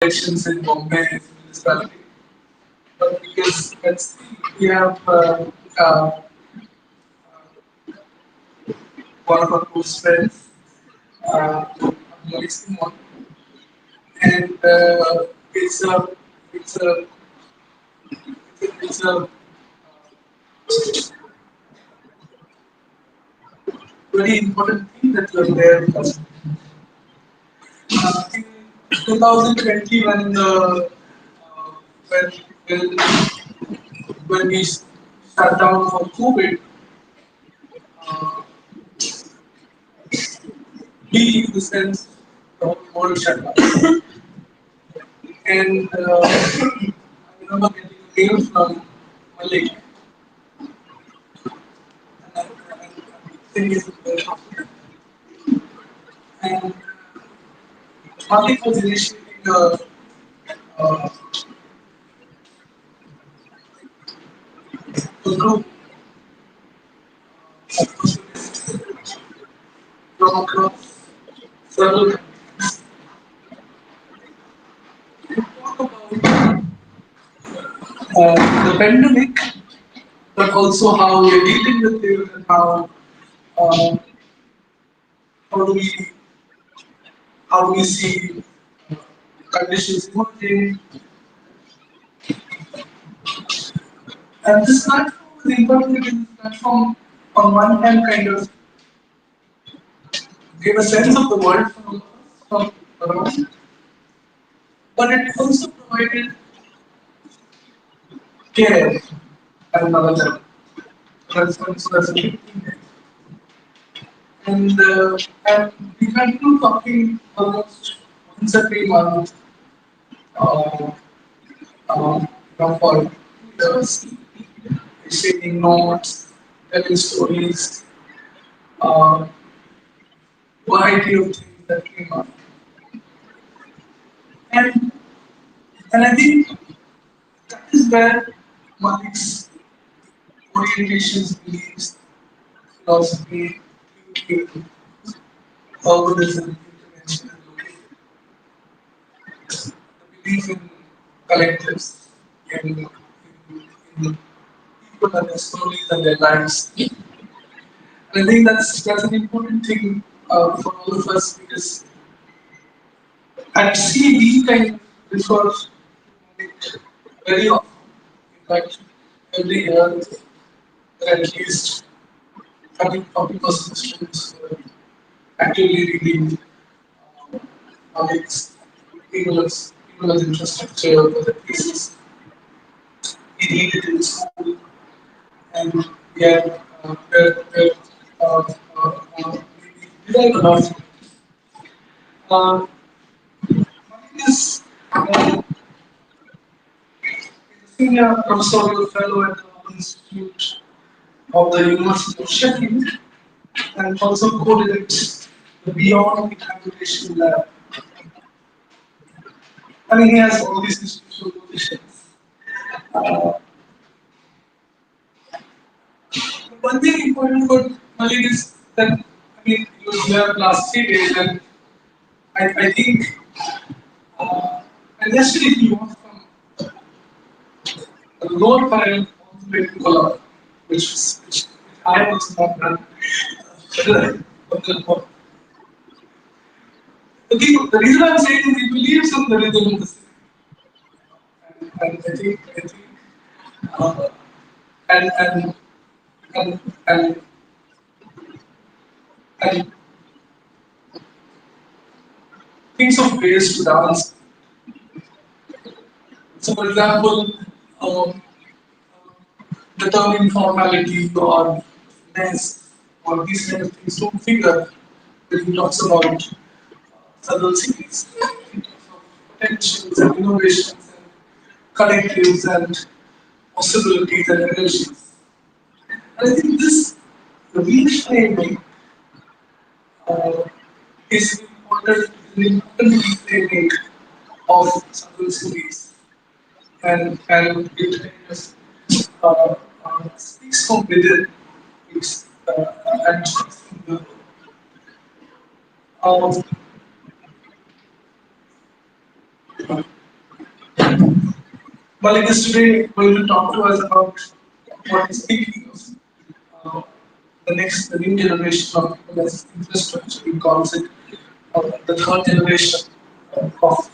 elections in Bombay municipality. But because let's see, we have one of our close friends, Simone, and it's a it's a it's a very important thing that you are there with us. In 2020, when when when we shut down for COVID, uh, we in the sense the whole world shut down. And I remember getting a mail from Malik, and I think it's very confident. And Malik was initiating a group of Muslims from across several countries to talk about the pandemic, but also how we're dealing with it and uh, how do we how do we see conditions emerging. And this platform is important because this platform, on one hand, kind of gave a sense of the world from around, but it also provided care at another level. So that's a big thing there. And we continue talking almost once every month, uh, for years, exchanging notes, telling stories, uh, variety of things that came up. And, and I think that is where Malik's orientations, beliefs, philosophy, thinking, urbanism, intervention, and location, the belief in collectives, in people and their stories and their lives. And I think that's an important thing for all of us because at sea we kind of refer to it very often. In fact, every year there are at least 40% students who are actively reading Malik's English infrastructure for the thesis. We read it in school and we are uh, we derive a lot. Uh, Malik is senior professorial fellow at the London Institute of the University of Sheffield and also co-directs the Beyond Evaluation Lab. I mean, he has all these institutional positions. Uh, One thing important for Malik is that I mean, he was here last 3 days, and I think, and yesterday he was from a lower parallel all the way to Kolar, which I was not done. But the reason I'm saying is he believes in the rhythm of the city. And I think, uh, and, and, and, and, and thinks of ways to dance. So, for example, um, the term informality or mess or these kind of things don't figure when he talks about southern cities. He talks of potentials and innovations and collectives and possibilities and energies. And I think this reframing uh, is an important reframing of southern cities and it kind of speaks from within. It's, and speaks from the um, Malik is today going to talk to us about what he's thinking of the new generation of US infrastructure. He calls it the third generation of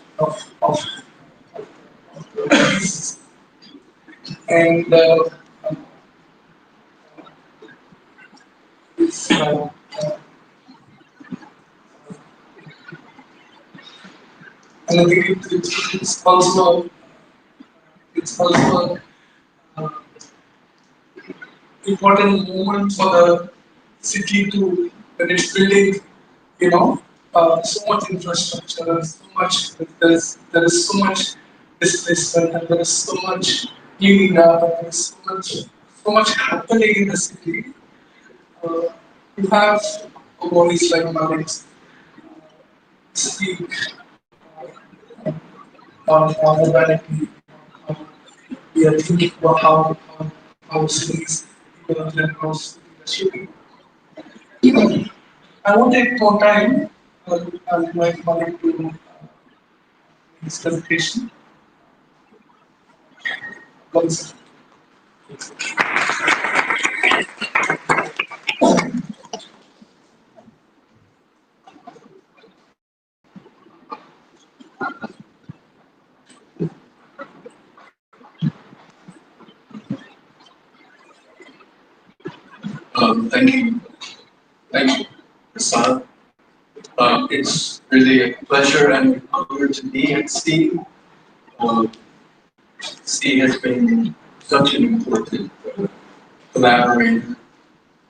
and it's, and I think it's also uh, important moment for the city to when it's building, you know, so much infrastructure and so much there is so much displacement and there is so much cleaning up and there is so much happening in the city. Uh, you have a voice like Malik's speak on humanity. uh, We are thinking about how cities develop and how cities are shaping. I won't take more time. I'll invite Malik to his presentation. Once. Thank you. Thank you, Prasad. It's really a pleasure and an honor to be at STEAM. Um, STEAM has been such an important collaborator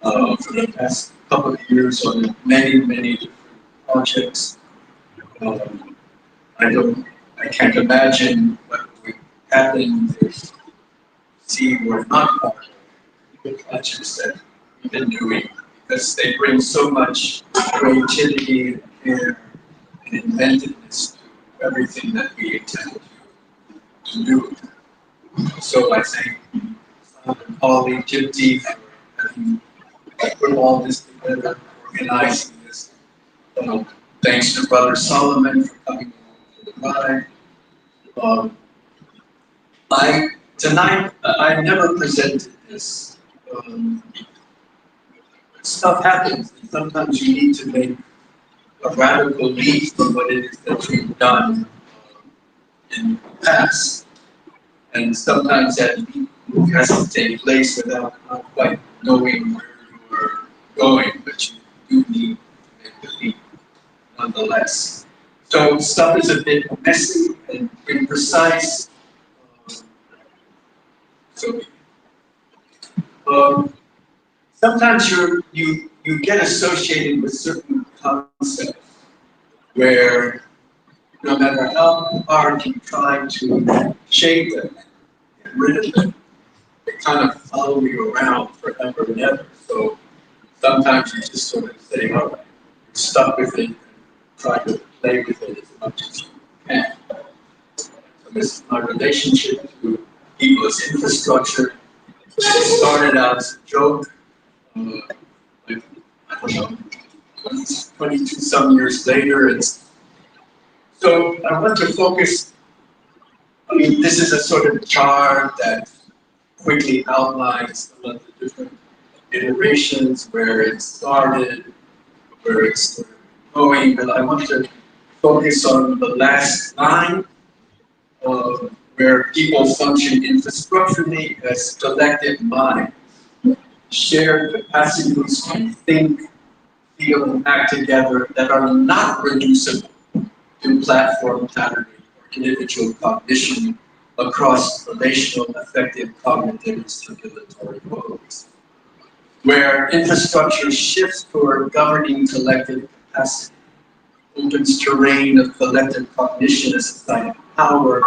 for the past couple of years on many different projects. Um, I can't imagine what would happen if STEAM were not part of the projects that we've been doing, because they bring so much creativity and care and inventiveness to everything that we intend to do. So I thank Polly, Gypsy for having put all this together, organizing this. Um, Thanks to Brother Solomon for coming along for the ride. Um, tonight, I've never presented this. Um, Stuff happens, and sometimes you need to make a radical leap from what it is that you've done in the past. And sometimes that leap has to take place without not quite knowing where you are going, but you do need to make the leap nonetheless. So stuff is a bit messy and imprecise. So um, sometimes you get associated with certain concepts where no matter how hard you try to shake them, get rid of them, they kind of follow you around forever and ever. So sometimes you just sort of say, all right, you're stuck with it, and try to play with it as much as you can. So this is my relationship to people's infrastructure. It started out as a joke, like, I don't know, 22 some years later. So I want to focus, I mean, this is a sort of chart that quickly outlines some of the different iterations, where it started, where it's going, but I want to focus on the last line, where people function infrastructurally as collective minds, shared capacities to think, feel, and act together that are not reducible to platform patterning or individual cognition across relational, affective, cognitive, and circulatory modes, where infrastructure shifts toward governing collective capacity, opens terrain of collective cognition as a site of power,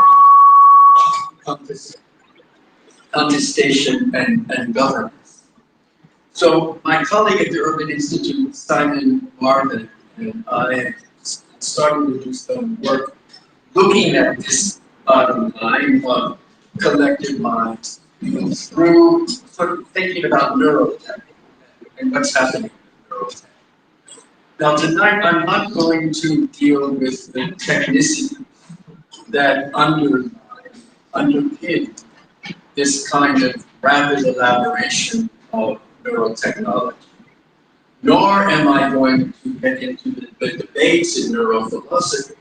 contestation, and governance. So my colleague at the Urban Institute, Simone and I started to do some work looking at this bottom line of collective minds, through sort of thinking about neurotech and what's happening in neurotech. Now tonight I'm not going to deal with the technicity that underlies underpin this kind of rapid elaboration of neurotechnology. Nor am I going to get into the debates in neurophilosophy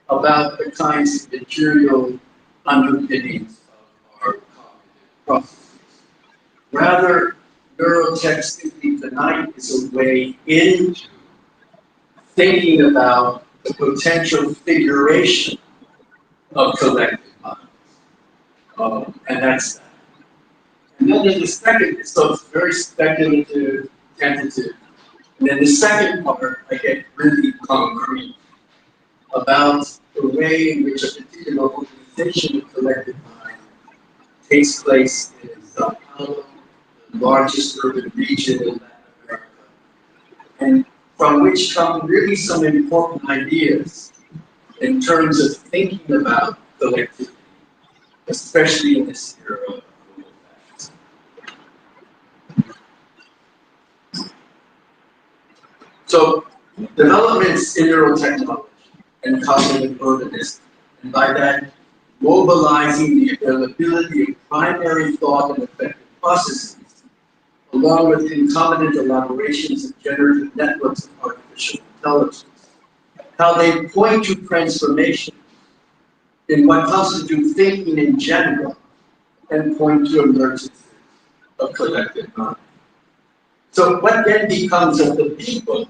about the kinds of material underpinnings of our cognitive processes. Rather, neurotech simply tonight is a way into thinking about the potential figuration of collective minds. And that's that. And then there's the second, so it's very speculative, tentative. And then the second part, I get really concrete about the way in which a particular organization of collective mind takes place in Sao Paulo, the largest urban region in Latin America, and from which come really some important ideas in terms of thinking about collectivity, especially in this era of global fascism. So, developments in neurotechnology and cognitive urbanism, and by that, mobilizing the availability of primary thought and effective processes, along with concomitant elaborations of generative networks of artificial intelligence, how they point to transformation in what constitutes thinking in general and point to emergences of collective mind. So what then becomes of the people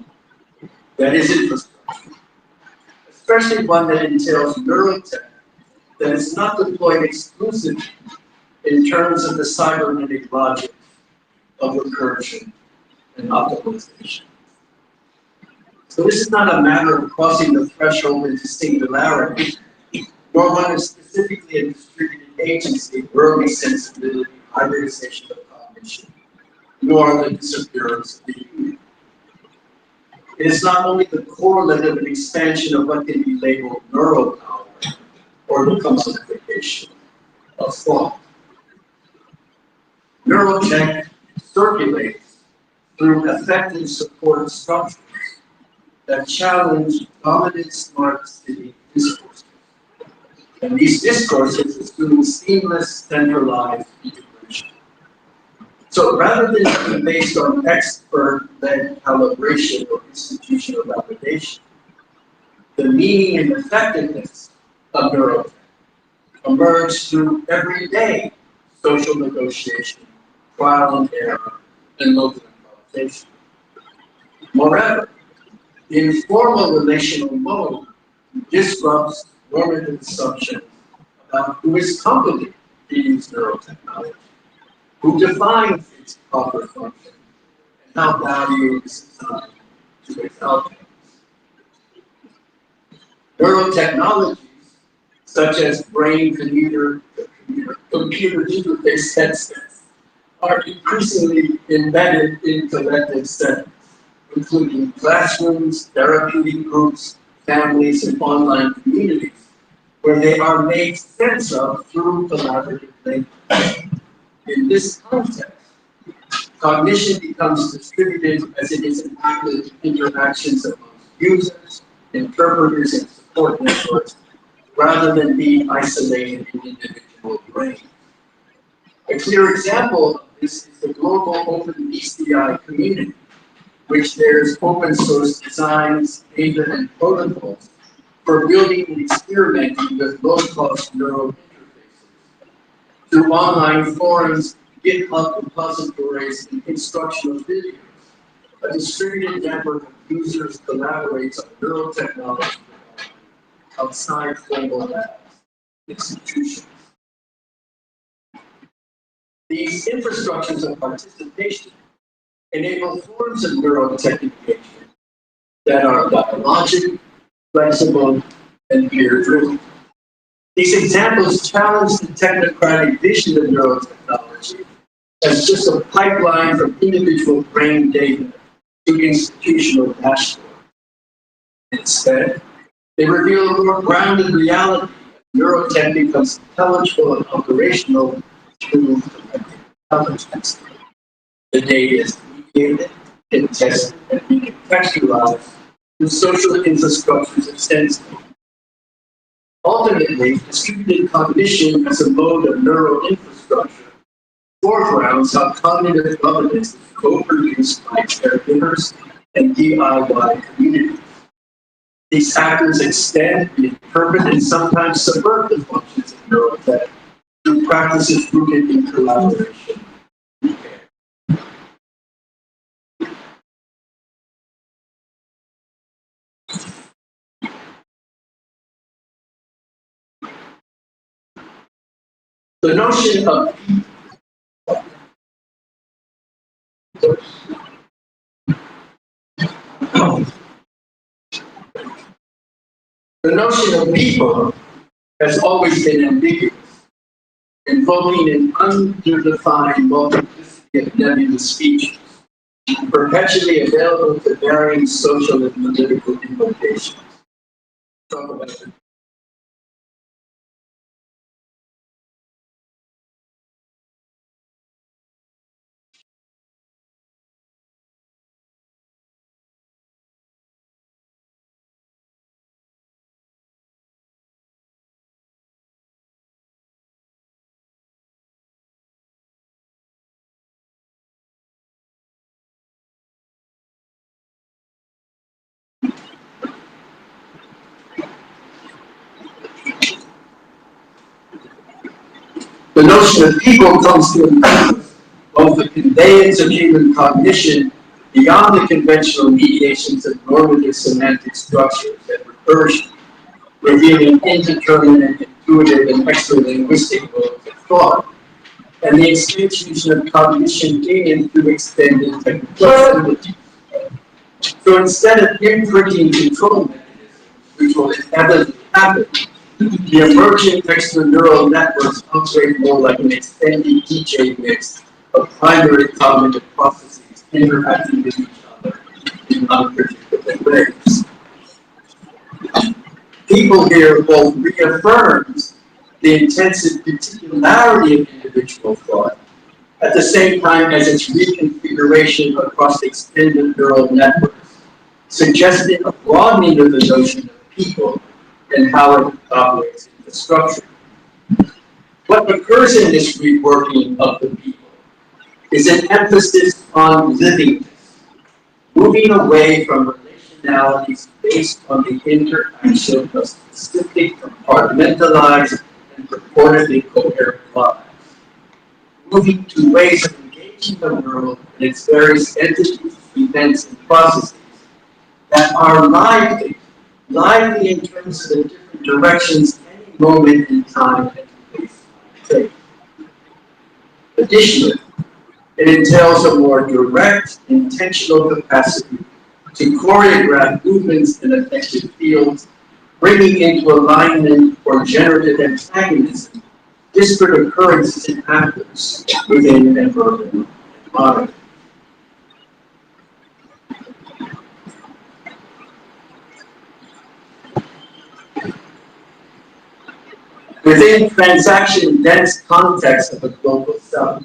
that is infrastructure, especially one that entails neurotech that is not deployed exclusively in terms of the cybernetic logic of recursion and optimization. So this is not a matter of crossing the threshold into singularity, nor one of specifically a distributed agency, early sensibility, hybridization of cognition, nor the disappearance of the human. It is not only the correlative and expansion of what can be labeled neural power, or the commodification of thought. Neurotech circulates through effective support structures that challenge dominant smart city discourses. And these discourses assume seamless, centralized integration. So rather than being based on expert-led calibration or institutional validation, the meaning and effectiveness of neurotech emerge through everyday social negotiation, trial and error, and local improvisation. Moreover, the informal relational mode disrupts normative assumptions about who is competent to use neurotechnology, who defines its proper function, and how value is assigned to its outcomes. Neurotechnologies, such as brain-computer interface headsets, are increasingly embedded in collective settings, including classrooms, therapeutic groups, families, and online communities, where they are made sense of through collaborative language. In this context, cognition becomes distributed as it is enacted in interactions amongst users, interpreters, and support networks, rather than being isolated in individual brains. A clear example of this is the global open BCI community, which shares open source designs, data, and protocols for building and experimenting with low-cost neural interfaces. Through online forums, GitHub repositories, and instructional videos, a distributed network of users collaborates on neural technology outside formal labs, institutions. These infrastructures of participation enable forms of neurotech engagement that are dialogic, flexible, and peer-driven. These examples challenge the technocratic vision of neurotechnology as just a pipeline from individual brain data to institutional dashboards. Instead, they reveal a more grounded reality. Neurotech becomes intelligible and operational through intelligence. The data is mediated, contested, and recontextualized through social infrastructures extensively. Ultimately, distributed cognition as a mode of neural infrastructure foregrounds how cognitive governance is co-produced by caregivers and DIY communities. These factors extend, interpret, and sometimes subvert the functions of neurotech through practices rooted in collaboration. The notion of the notion of people has always been ambiguous, invoking an undefined multiplicity of nebulous features, perpetually available to varying social and political implications. The notion of people comes to encompass both the conveyance of human cognition beyond the conventional mediations of normative semantic structures and recursion, revealing indeterminate, intuitive, and extra-linguistic modes of thought, and the institution of cognition in and through extended technical. So instead of imprinting control mechanisms, which will inevitably happen, the emerging extraneural networks operate more like an extended DJ mix of primary cognitive processes interacting with each other in unpredictable ways. People here both reaffirms the intensive particularity of individual thought, at the same time as its reconfiguration across extended neural networks, suggesting a broadening of the notion of people and how it operates in the structure. What occurs in this reworking of the people is an emphasis on livingness, moving away from relationalities based on the interaction of specific, compartmentalized, and purportedly coherent lives, moving to ways of engaging the world and its various entities, events, and processes that are lively in terms of the different directions any moment in time and place take. Additionally, it entails a more direct, intentional capacity to choreograph movements in affected fields, bringing into alignment or generative antagonism disparate occurrences and actors within an urban environment. Within transaction-dense context of a global south,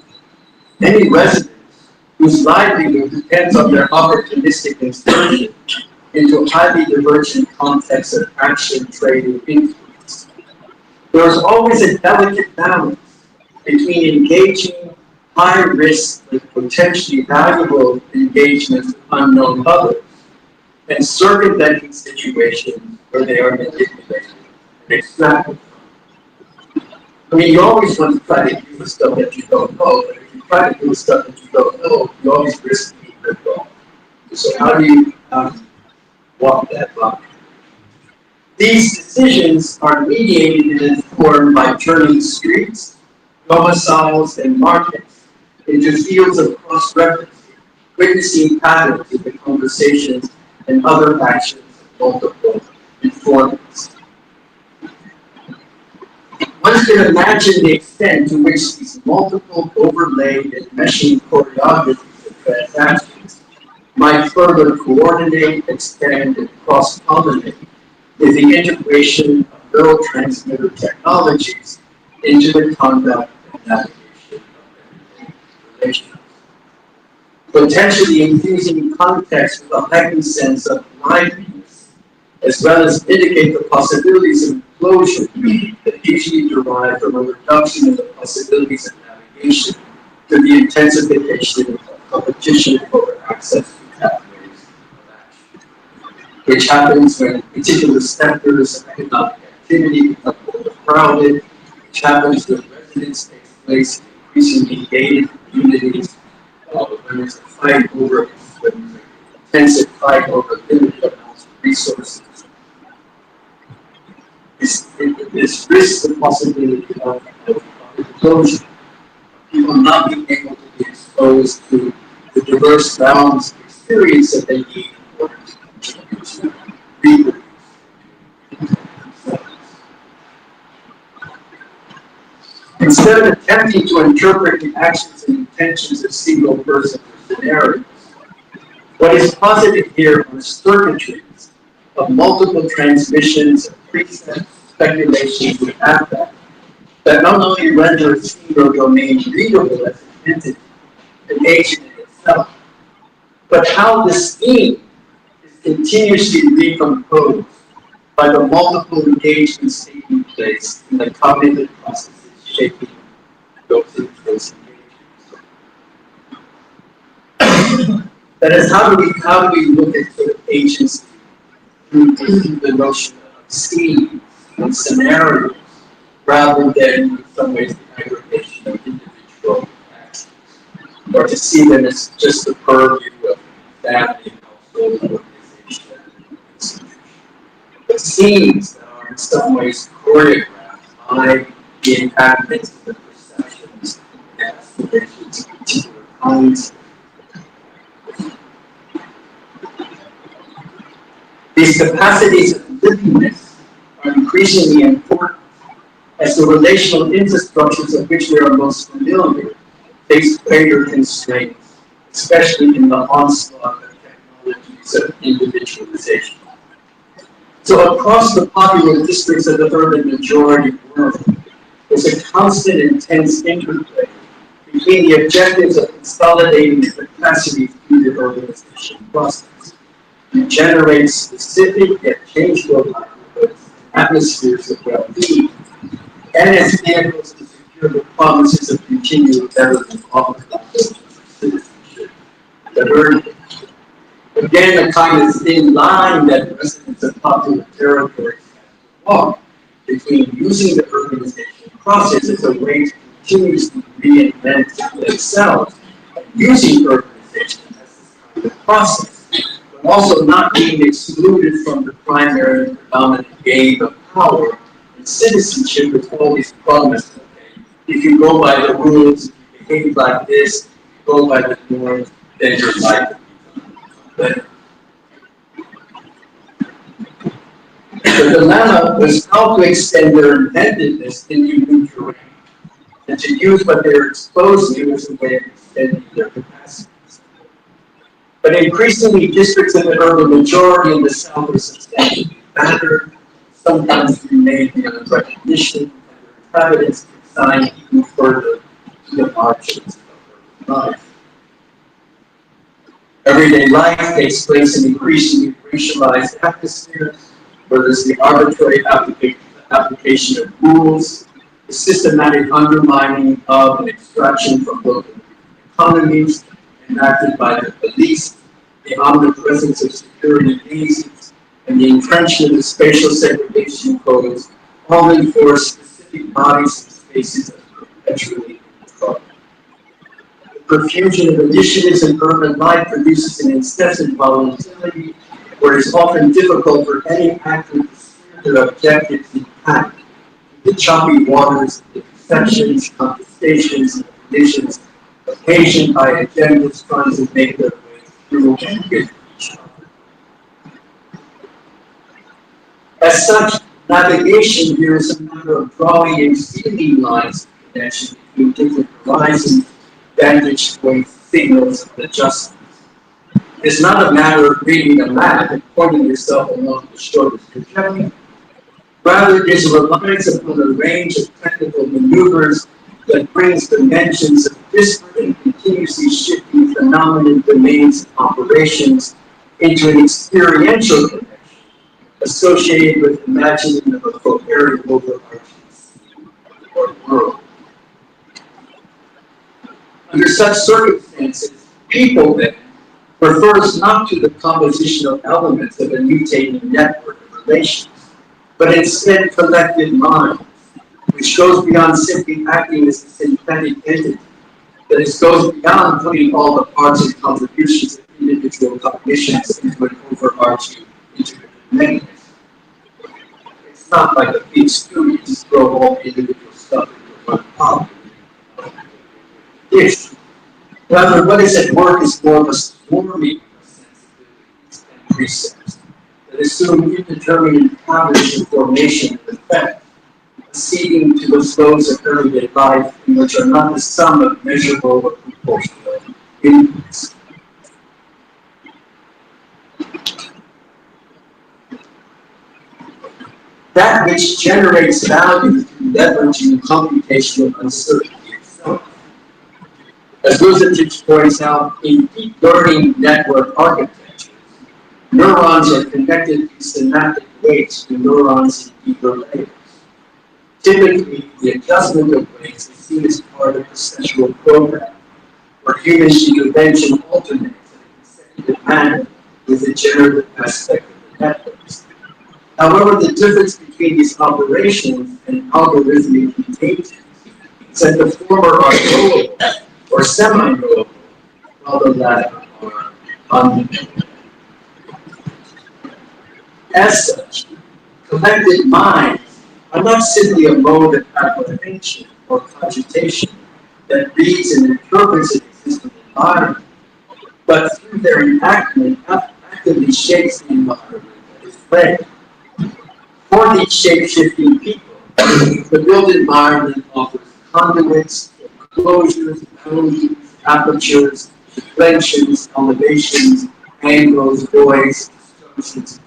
many residents whose livelihood depends on their opportunistic insertion into highly divergent contexts of action, trade, and influence. There is always a delicate balance between engaging high-risk and potentially valuable engagements with unknown others and circumventing situations where they are manipulated and extracted. I mean, you always want to try to do the stuff that you don't know, but if you try to do the stuff that you don't know, you always risk being ripped off. So how do you walk that line? These decisions are mediated and informed by turning streets, domiciles, and markets into fields of cross-reference, witnessing patterns in the conversations and other actions of multiple informants. One can imagine the extent to which these multiple overlaid and meshing choreographies of transactions might further coordinate, extend, and cross-pollinate with the integration of neurotransmitter technologies into the conduct and navigation of relations. Potentially infusing context with a heightened sense of liveliness, as well as mitigate the possibilities of closure that usually derive from a reduction in the possibilities of navigation to the intensification of competition for access to pathways of action, which happens when particular sectors of economic activity become overcrowded, which happens when residence takes place in increasingly gated communities, when there's a fight over, when there's an intensive fight over limited amounts of resources. This risks the possibility of closure, people not being able to be exposed to the diverse rounds of experience that they need in order to continue to reproduce themselves. Instead of attempting to interpret the actions and intentions of single persons or scenarios, what is posited here are circuitries of multiple transmissions of precepts, speculations, and affect that not only render a single domain readable as an entity, an agent in itself, but how the scheme is continuously recomposed by the multiple engagements taking place in the cognitive processes shaping those engagements. That is, how do we look at sort of agency through the notion of schemes and scenarios, rather than in some ways the aggregation of individual actions, or to see them as just the purview of family, household, organization, and institution, but schemes that are in some ways choreographed by the inhabitants of the perceptions and aspirations of particular kinds. These capacities of livingness are increasingly important as the relational infrastructures of which we are most familiar face greater constraints, especially in the onslaught of technologies of individualization. So across the popular districts of the urban majority world, there's a constant intense interplay between the objectives of consolidating the capacity through the urbanization process and generate specific yet changeable livelihoods and atmospheres of well-being, and as vehicles to secure the promises of continual betterment offered by those of citizenship that earn it. Again, a kind of thin line that residents of popular territories have to walk between using the urbanization process as a way to continuously reinvent themselves and using urbanization as this kind of process, but also not being excluded from the primary and predominant game of power and citizenship with all these promises. Okay? If you go by the rules, if you behave like this, if you go by the norms, then your life will become better. The dilemma was how to extend their inventiveness into new terrain and to use what they're exposed to as a way of extending their capacities. But increasingly, districts in the urban majority in the South are substantially battered, sometimes remain beyond recognition, and their inhabitants consign even further to the margins of urban life. Everyday life takes place in increasingly racialized atmospheres, where there's the arbitrary application of rules, the systematic undermining of and extraction from local economies enacted by the police, the omnipresence of security agencies, and the entrenchment of spatial segregation codes, all enforce specific bodies and spaces as perpetually controlled. The profusion of initiatives in urban life produces an incessant volatility where it's often difficult for any actor to steer their objectives in path the choppy waters of the perceptions, contestations, and conditions occasioned by agendas trying to make their way through and with each other. As such, navigation here is a matter of drawing and feeling lines of connection between different horizons, vantage points, signals, and adjustments. It's not a matter of reading a map and pointing yourself along the shortest trajectory. Rather, it is a reliance upon a range of technical maneuvers that brings dimensions of disparate and continuously shifting phenomenon domains and operations into an experiential connection associated with imagining of a coherent very overarching or world. Under such circumstances, people then refers not to the compositional elements of a mutating network of relations, but instead collective mind, which goes beyond simply acting as a synthetic entity, that it goes beyond putting all the parts and contributions of individual cognitions into an overarching integrated mechanism. It's not like a big studio to throw all the individual stuff into one pot. Dish. Rather, what is at work is more of a swarming of sensibilities and precepts that assume indeterminate patterns of formation and effect, acceding to those flows of everyday life in which are not the sum of measurable or proportional inputs. That which generates value through leveraging computational uncertainty itself. As Luzatich points out, in deep learning network architecture, neurons are connected in synaptic weights to neurons in deeper layers. Typically, the adjustment of weights is seen as part of the central program, where human intervention alternates in a consecutive manner with the generative aspect of the networks. However, the difference between these operations and algorithmic mutations is that the former are knowable or semi-knowable, while the latter are unknowable. As such, collective minds are not simply a mode of apprehension or cogitation that reads and interprets an existing environment, but through their enactment actively shapes the environment that is read. For these shape-shifting people, the built environment offers conduits, closures, boundaries, apertures, deflections, elevations, angles, voids, distortions,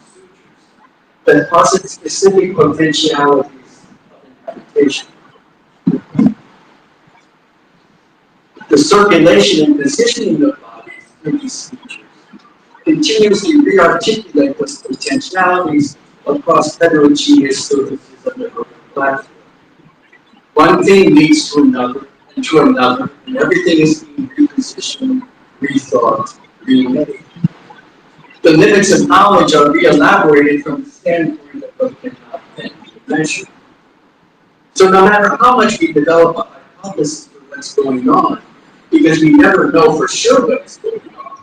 that posit specific potentialities of interpretation. The circulation and positioning of bodies through these features continuously re-articulate those potentialities across heterogeneous surfaces of the urban platform. One thing leads to another, and everything is being repositioned, rethought, remade. The limits of knowledge are re-elaborated from the standpoint of what cannot then be measured. So no matter how much we develop a hypothesis for what's going on, because we never know for sure what's going on,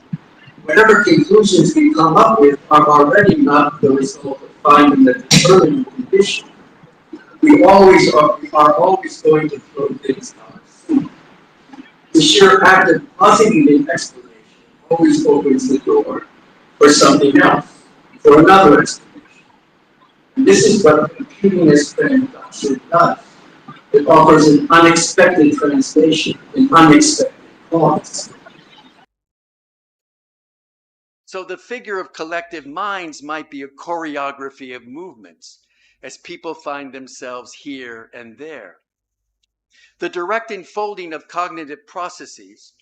whatever conclusions we come up with are already not the result of finding the determining condition. We are always going to throw things out. The sheer act of positing an explanation always opens the door for something else, for another explanation. And this is what computing as transaction does. It offers an unexpected translation, an unexpected cause. So the figure of collective minds might be a choreography of movements as people find themselves here and there. The direct enfolding of cognitive processes,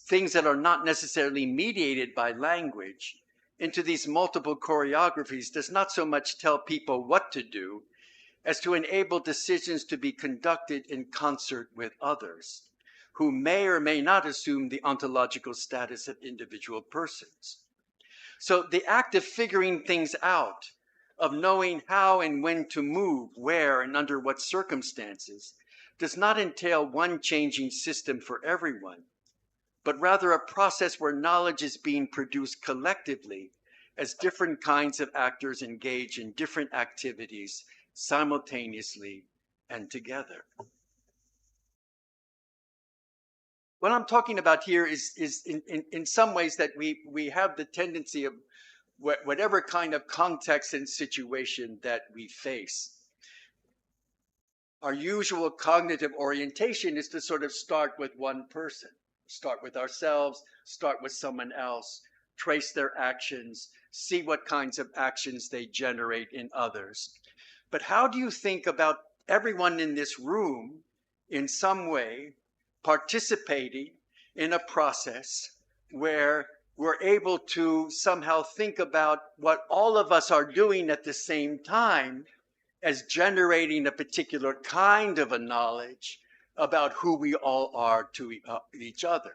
things that are not necessarily mediated by language, into these multiple choreographies does not so much tell people what to do as to enable decisions to be conducted in concert with others, who may or may not assume the ontological status of individual persons. So the act of figuring things out, of knowing how and when to move, where and under what circumstances, does not entail one changing system for everyone, but rather a process where knowledge is being produced collectively as different kinds of actors engage in different activities simultaneously and together. What I'm talking about here is in some ways that we have the tendency of whatever kind of context and situation that we face. Our usual cognitive orientation is to sort of start with one person, start with ourselves, start with someone else, trace their actions, see what kinds of actions they generate in others. But how do you think about everyone in this room in some way participating in a process where we're able to somehow think about what all of us are doing at the same time as generating a particular kind of a knowledge about who we all are to each other,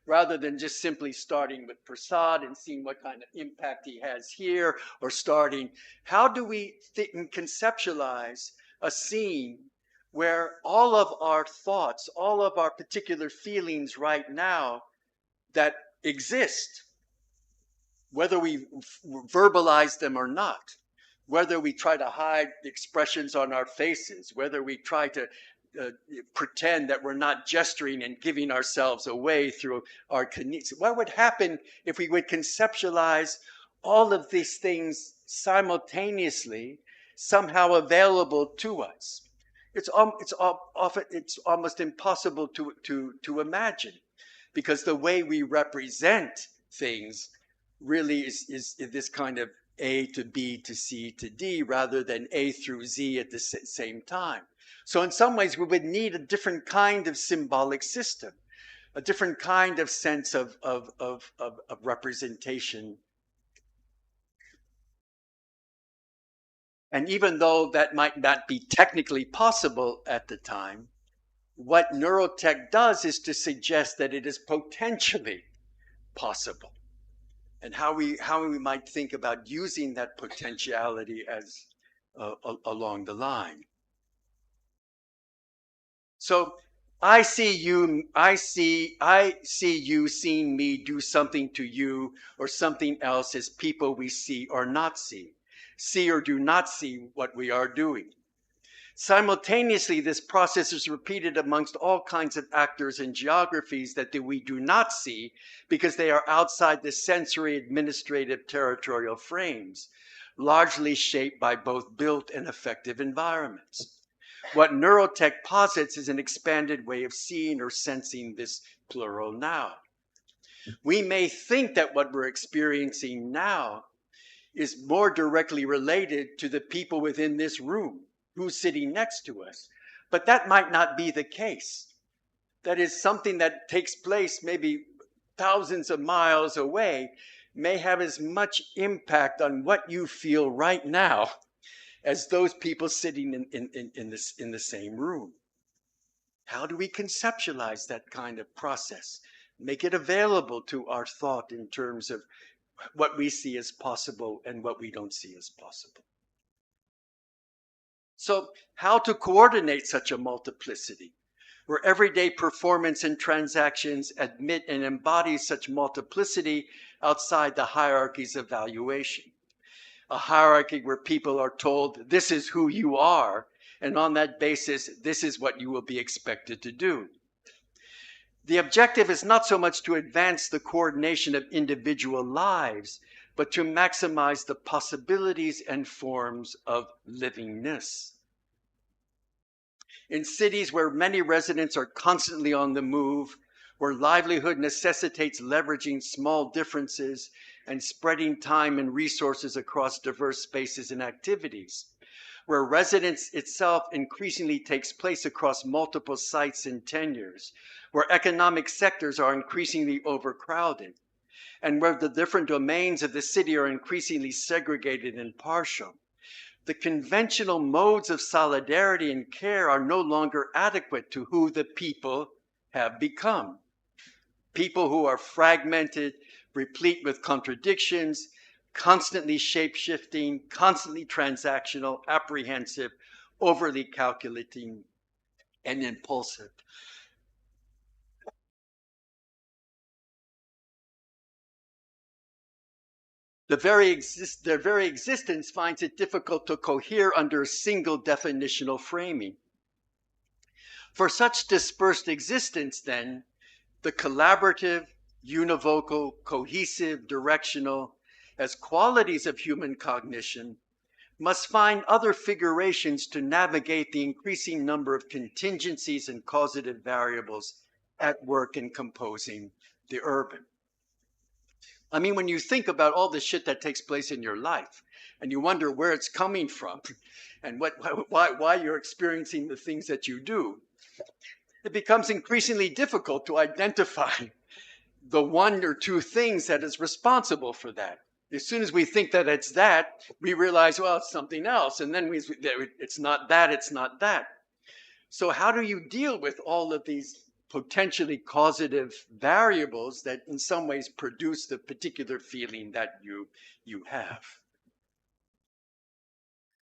rather than just simply starting with Prasad and seeing what kind of impact he has here, or starting, how do we conceptualize a scene where all of our thoughts, all of our particular feelings right now that exist, whether we verbalize them or not, whether we try to hide the expressions on our faces, whether we try to pretend that we're not gesturing and giving ourselves away through our kinesis. What would happen if we would conceptualize all of these things simultaneously, somehow available to us? It's almost impossible to imagine, because the way we represent things really is this kind of A to B to C to D, rather than A through Z at the same time. So in some ways, we would need a different kind of symbolic system, a different kind of sense of representation. And even though that might not be technically possible at the time, what neurotech does is to suggest that it is potentially possible, and how we might think about using that potentiality as along the line. So I see you seeing me do something to you or something else as people we see or not see or do not see what we are doing. Simultaneously, this process is repeated amongst all kinds of actors and geographies that we do not see, because they are outside the sensory administrative territorial frames, largely shaped by both built and effective environments. What neurotech posits is an expanded way of seeing or sensing this plural now. We may think that what we're experiencing now is more directly related to the people within this room, who's sitting next to us, but that might not be the case. That is, something that takes place maybe thousands of miles away may have as much impact on what you feel right now as those people sitting in the same room. How do we conceptualize that kind of process? Make it available to our thought in terms of what we see as possible and what we don't see as possible. So how to coordinate such a multiplicity, where everyday performance and transactions admit and embody such multiplicity outside the hierarchies of valuation? A hierarchy where people are told, this is who you are, and on that basis, this is what you will be expected to do. The objective is not so much to advance the coordination of individual lives, but to maximize the possibilities and forms of livingness. In cities where many residents are constantly on the move, where livelihood necessitates leveraging small differences and spreading time and resources across diverse spaces and activities, where residence itself increasingly takes place across multiple sites and tenures, where economic sectors are increasingly overcrowded, and where the different domains of the city are increasingly segregated and partial. The conventional modes of solidarity and care are no longer adequate to who the people have become. People who are fragmented, replete with contradictions, constantly shape-shifting, constantly transactional, apprehensive, overly calculating, and impulsive. Their very existence finds it difficult to cohere under a single definitional framing. For such dispersed existence, then, the collaborative, univocal, cohesive, directional, as qualities of human cognition, must find other figurations to navigate the increasing number of contingencies and causative variables at work in composing the urban. I mean, when you think about all the shit that takes place in your life, and you wonder where it's coming from, and why you're experiencing the things that you do, it becomes increasingly difficult to identify the one or two things that is responsible for that. As soon as we think that it's that, we realize, well, it's something else. And then it's not that, it's not that. So how do you deal with all of these potentially causative variables that in some ways produce the particular feeling that you have?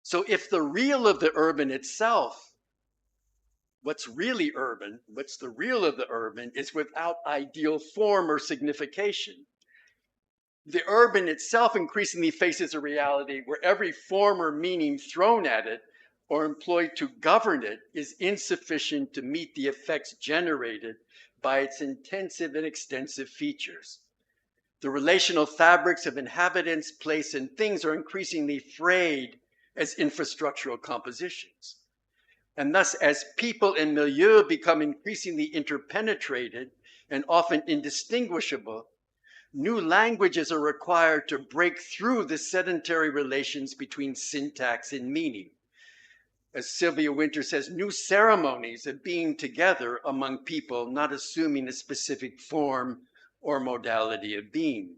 So if the real of the urban itself, what's really urban, what's the real of the urban is without ideal form or signification. The urban itself increasingly faces a reality where every form or meaning thrown at it or employed to govern it is insufficient to meet the effects generated by its intensive and extensive features. The relational fabrics of inhabitants, place, and things are increasingly frayed as infrastructural compositions. And thus, as people and milieu become increasingly interpenetrated and often indistinguishable, new languages are required to break through the sedentary relations between syntax and meaning. As Sylvia Wynter says, new ceremonies of being together among people, not assuming a specific form or modality of being.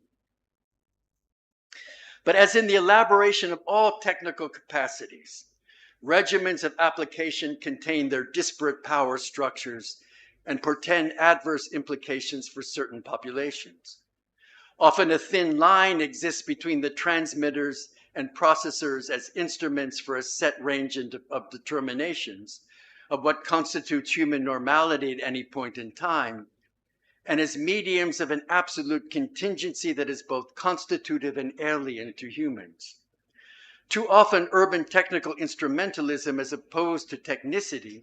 But as in the elaboration of all technical capacities, regimens of application contain their disparate power structures and portend adverse implications for certain populations. Often a thin line exists between the transmitters and processors as instruments for a set range of determinations of what constitutes human normality at any point in time, and as mediums of an absolute contingency that is both constitutive and alien to humans. Too often, urban technical instrumentalism, as opposed to technicity,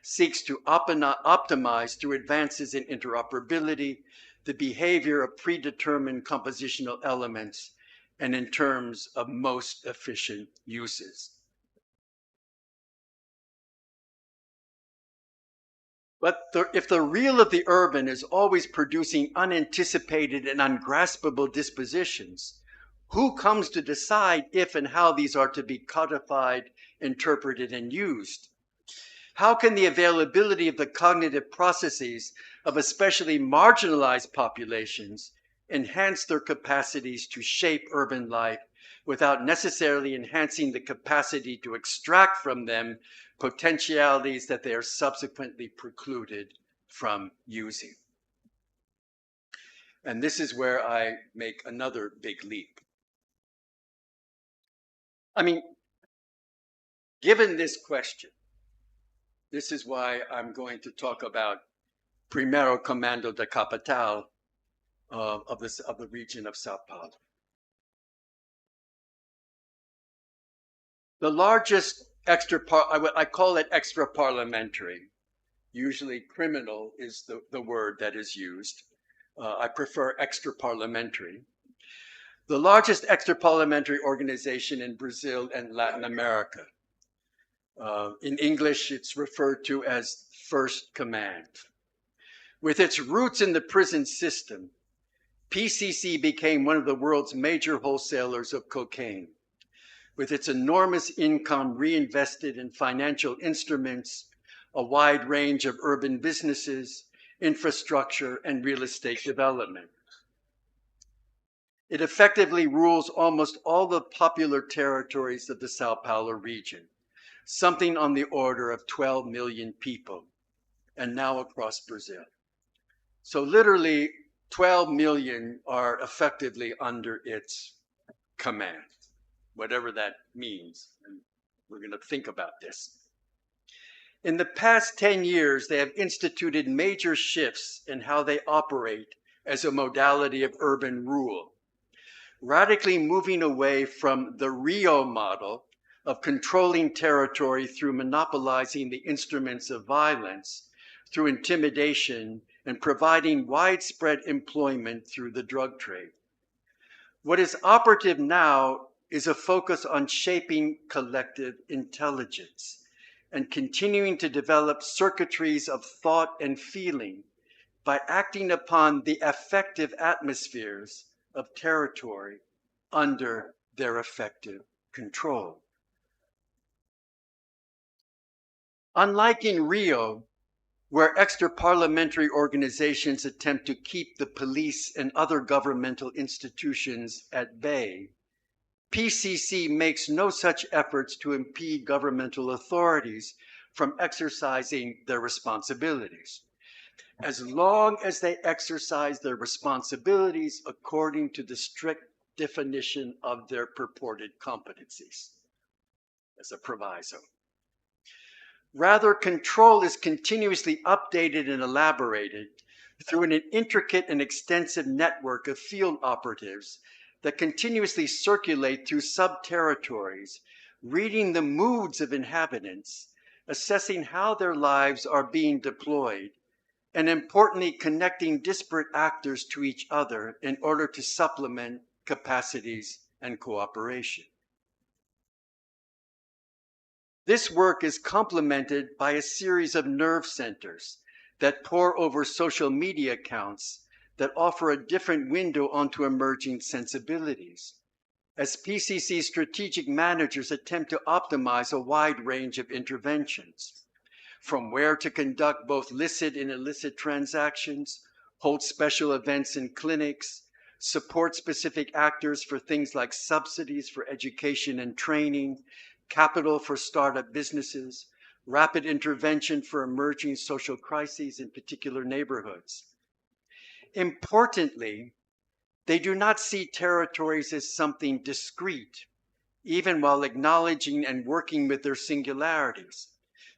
seeks to optimize through advances in interoperability the behavior of predetermined compositional elements and in terms of most efficient uses. But if the real of the urban is always producing unanticipated and ungraspable dispositions, who comes to decide if and how these are to be codified, interpreted, and used? How can the availability of the cognitive processes of especially marginalized populations enhance their capacities to shape urban life without necessarily enhancing the capacity to extract from them potentialities that they are subsequently precluded from using? And this is where I make another big leap. I mean, given this question, this is why I'm going to talk about Primero Comando de Capital of the region of Sao Paulo. The largest I call it extra parliamentary. Usually criminal is the word that is used. I prefer extra parliamentary. The largest extra parliamentary organization in Brazil and Latin America. In English, it's referred to as First Command. With its roots in the prison system, PCC became one of the world's major wholesalers of cocaine. With its enormous income reinvested in financial instruments, a wide range of urban businesses, infrastructure, and real estate development. It effectively rules almost all the popular territories of the Sao Paulo region, something on the order of 12 million people, and now across Brazil. So literally 12 million are effectively under its command, whatever that means. And we're going to think about this. In the past 10 years, they have instituted major shifts in how they operate as a modality of urban rule, radically moving away from the Rio model of controlling territory through monopolizing the instruments of violence, through intimidation, and providing widespread employment through the drug trade. What is operative now is a focus on shaping collective intelligence and continuing to develop circuitries of thought and feeling by acting upon the affective atmospheres of territory under their effective control. Unlike in Rio, where extra-parliamentary organizations attempt to keep the police and other governmental institutions at bay, PCC makes no such efforts to impede governmental authorities from exercising their responsibilities, as long as they exercise their responsibilities according to the strict definition of their purported competencies, as a proviso. Rather, control is continuously updated and elaborated through an intricate and extensive network of field operatives that continuously circulate through sub-territories, reading the moods of inhabitants, assessing how their lives are being deployed, and importantly, connecting disparate actors to each other in order to supplement capacities and cooperation. This work is complemented by a series of nerve centers that pore over social media accounts that offer a different window onto emerging sensibilities, as PCC strategic managers attempt to optimize a wide range of interventions, from where to conduct both licit and illicit transactions, hold special events and clinics, support specific actors for things like subsidies for education and training, capital for startup businesses, rapid intervention for emerging social crises in particular neighborhoods. Importantly, they do not see territories as something discrete, even while acknowledging and working with their singularities.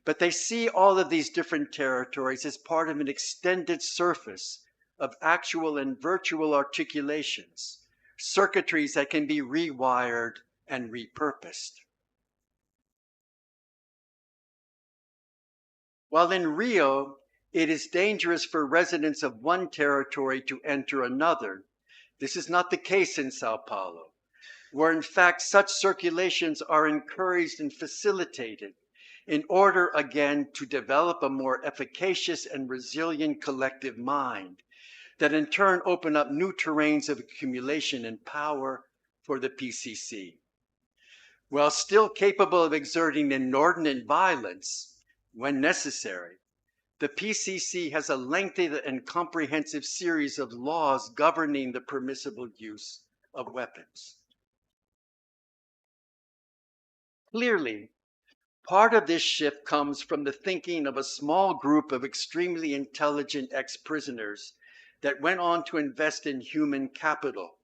But they see all of these different territories as part of an extended surface of actual and virtual articulations, circuitries that can be rewired and repurposed. While in Rio, it is dangerous for residents of one territory to enter another, this is not the case in Sao Paulo, where in fact such circulations are encouraged and facilitated in order again to develop a more efficacious and resilient collective mind that in turn open up new terrains of accumulation and power for the PCC. While still capable of exerting inordinate violence when necessary, the PCC has a lengthy and comprehensive series of laws governing the permissible use of weapons. Clearly, part of this shift comes from the thinking of a small group of extremely intelligent ex-prisoners that went on to invest in human capital,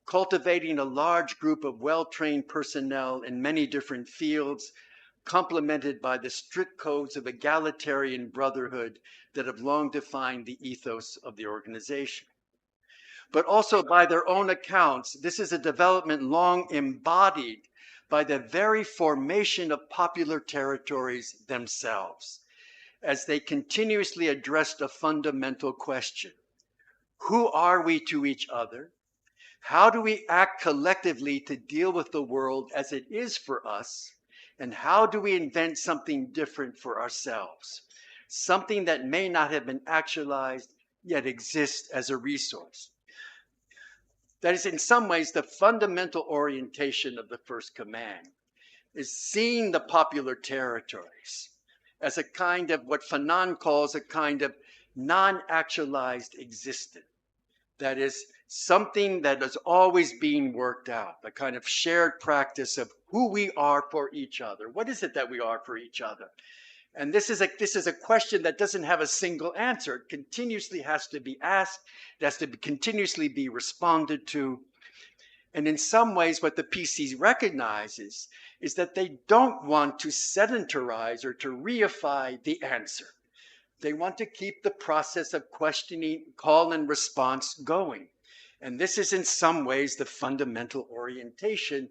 cultivating a large group of well-trained personnel in many different fields, complemented by the strict codes of egalitarian brotherhood that have long defined the ethos of the organization. But also by their own accounts, this is a development long embodied by the very formation of popular territories themselves, as they continuously addressed a fundamental question. Who are we to each other? How do we act collectively to deal with the world as it is for us? And how do we invent something different for ourselves? Something that may not have been actualized, yet exists as a resource. That is, in some ways, the fundamental orientation of the first command is seeing the popular territories as a kind of what Fanon calls a kind of non-actualized existence. That is, something that is always being worked out, a kind of shared practice of who we are for each other. What is it that we are for each other? And this is a question that doesn't have a single answer. It continuously has to be asked. It has to continuously be responded to. And in some ways, what the PC recognizes is that they don't want to sedentarize or to reify the answer. They want to keep the process of questioning, call and response going. And this is in some ways the fundamental orientation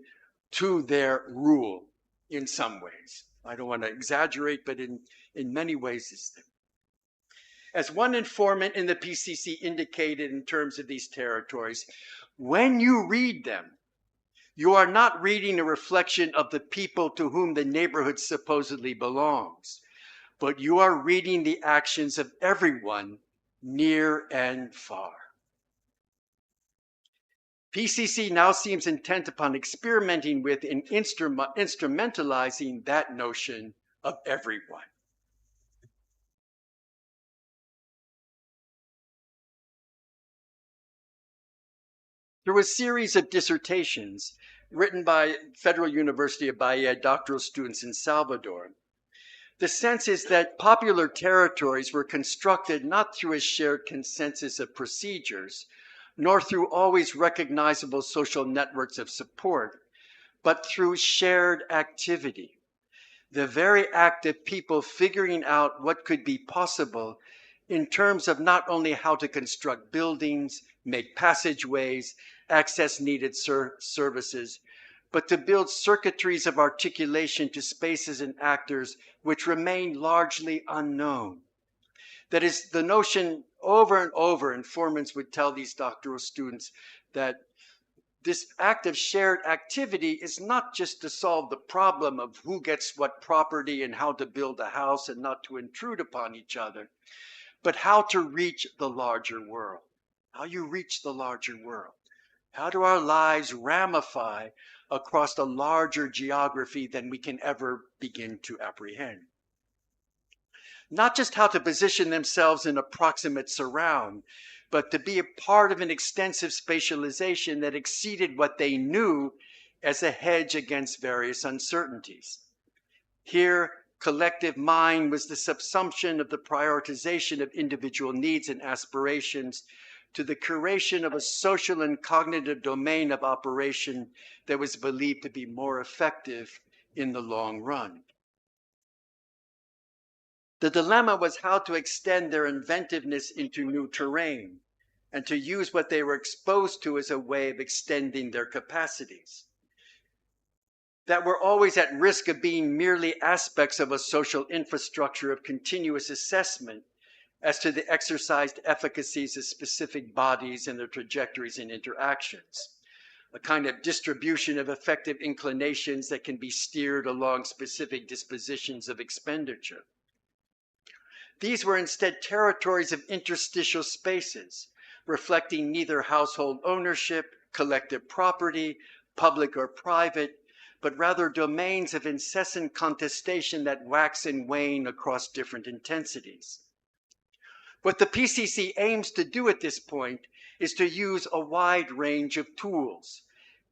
to their rule in some ways. I don't want to exaggerate, but in many ways it's them. As one informant in the PCC indicated in terms of these territories, when you read them, you are not reading a reflection of the people to whom the neighborhood supposedly belongs, but you are reading the actions of everyone near and far. PCC now seems intent upon experimenting with and instrumentalizing that notion of everyone. Through a series of dissertations written by Federal University of Bahia doctoral students in Salvador, the sense is that popular territories were constructed not through a shared consensus of procedures, nor through always recognizable social networks of support, but through shared activity. The very act of people figuring out what could be possible in terms of not only how to construct buildings, make passageways, access needed services, but to build circuitries of articulation to spaces and actors which remain largely unknown. That is the notion over and over, informants would tell these doctoral students that this act of shared activity is not just to solve the problem of who gets what property and how to build a house and not to intrude upon each other, but how to reach the larger world. How you reach the larger world. How do our lives ramify across a larger geography than we can ever begin to apprehend? Not just how to position themselves in a proximate surround, but to be a part of an extensive spatialization that exceeded what they knew as a hedge against various uncertainties. Here, collective mind was the subsumption of the prioritization of individual needs and aspirations to the curation of a social and cognitive domain of operation that was believed to be more effective in the long run. The dilemma was how to extend their inventiveness into new terrain and to use what they were exposed to as a way of extending their capacities that were always at risk of being merely aspects of a social infrastructure of continuous assessment as to the exercised efficacies of specific bodies and their trajectories and interactions, a kind of distribution of effective inclinations that can be steered along specific dispositions of expenditure. These were instead territories of interstitial spaces, reflecting neither household ownership, collective property, public or private, but rather domains of incessant contestation that wax and wane across different intensities. What the PCC aims to do at this point is to use a wide range of tools,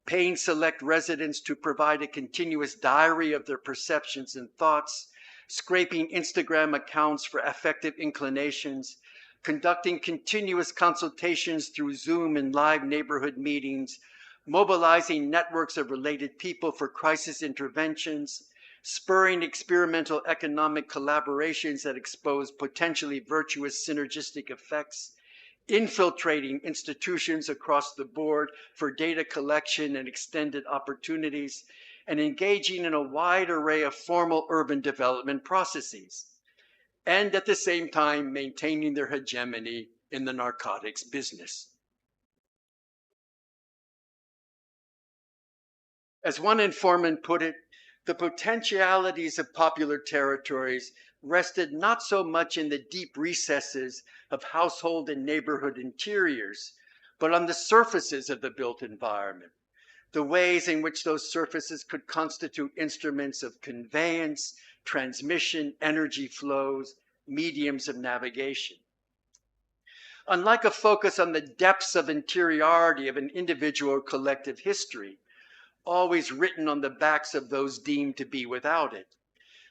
paying select residents to provide a continuous diary of their perceptions and thoughts, scraping Instagram accounts for affective inclinations, conducting continuous consultations through Zoom and live neighborhood meetings, mobilizing networks of related people for crisis interventions, spurring experimental economic collaborations that expose potentially virtuous synergistic effects, infiltrating institutions across the board for data collection and extended opportunities, and engaging in a wide array of formal urban development processes, and at the same time maintaining their hegemony in the narcotics business. As one informant put it, the potentialities of popular territories rested not so much in the deep recesses of household and neighborhood interiors, but on the surfaces of the built environment, the ways in which those surfaces could constitute instruments of conveyance, transmission, energy flows, mediums of navigation. Unlike a focus on the depths of interiority of an individual or collective history, always written on the backs of those deemed to be without it,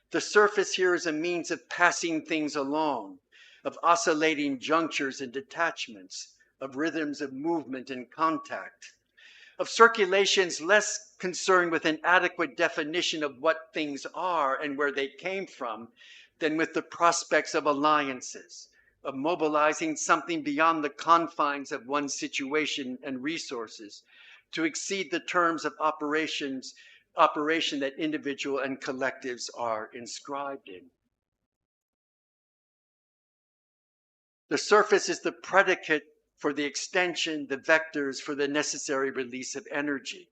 the surface here is a means of passing things along, of oscillating junctures and detachments, of rhythms of movement and contact, of circulations less concerned with an adequate definition of what things are and where they came from than with the prospects of alliances, of mobilizing something beyond the confines of one's situation and resources to exceed the terms of operation that individual and collectives are inscribed in. The surface is the predicate for the extension, the vectors for the necessary release of energy.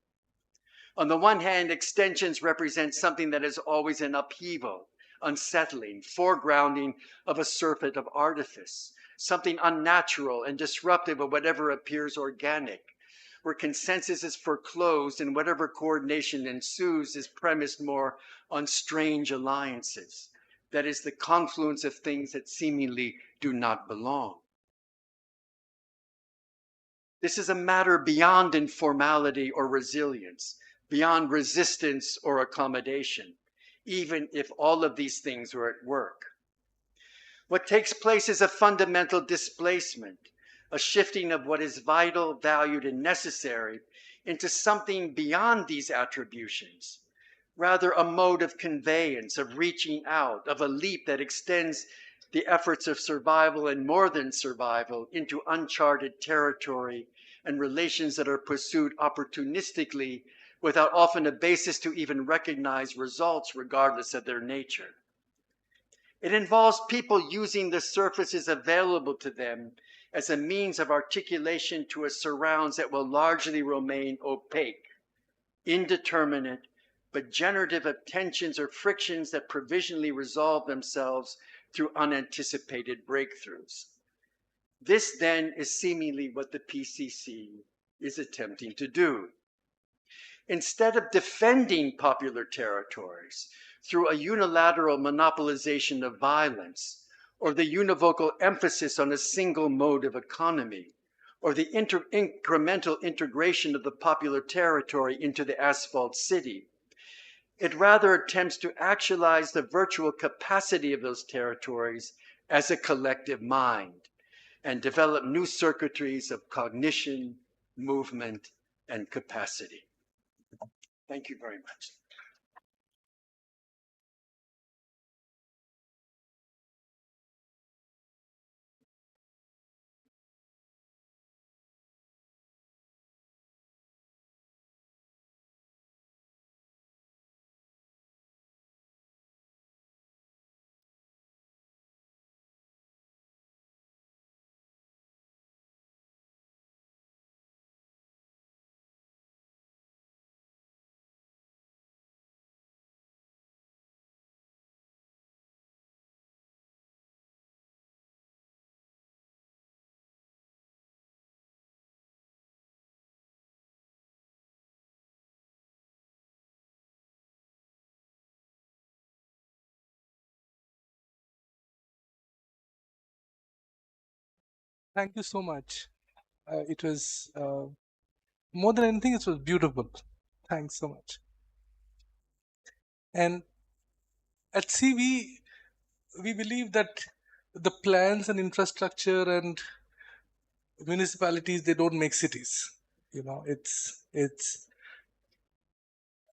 On the one hand, extensions represent something that is always in upheaval, unsettling, foregrounding of a surfeit of artifice, something unnatural and disruptive of whatever appears organic, where consensus is foreclosed and whatever coordination ensues is premised more on strange alliances. That is the confluence of things that seemingly do not belong. This is a matter beyond informality or resilience, beyond resistance or accommodation, even if all of these things were at work. What takes place is a fundamental displacement, a shifting of what is vital, valued, and necessary into something beyond these attributions, rather a mode of conveyance, of reaching out, of a leap that extends the efforts of survival and more than survival into uncharted territory and relations that are pursued opportunistically without often a basis to even recognize results regardless of their nature. It involves people using the surfaces available to them as a means of articulation to a surrounds that will largely remain opaque, indeterminate, but generative of tensions or frictions that provisionally resolve themselves through unanticipated breakthroughs. This then is seemingly what the PCC is attempting to do. Instead of defending popular territories through a unilateral monopolization of violence, or the univocal emphasis on a single mode of economy, or the incremental integration of the popular territory into the asphalt city, it rather attempts to actualize the virtual capacity of those territories as a collective mind and develop new circuitries of cognition, movement, and capacity. Thank you very much. Thank you so much. It was more than anything, it was beautiful. Thanks so much. And at CV, we believe that the plans and infrastructure and municipalities, they don't make cities. You know, it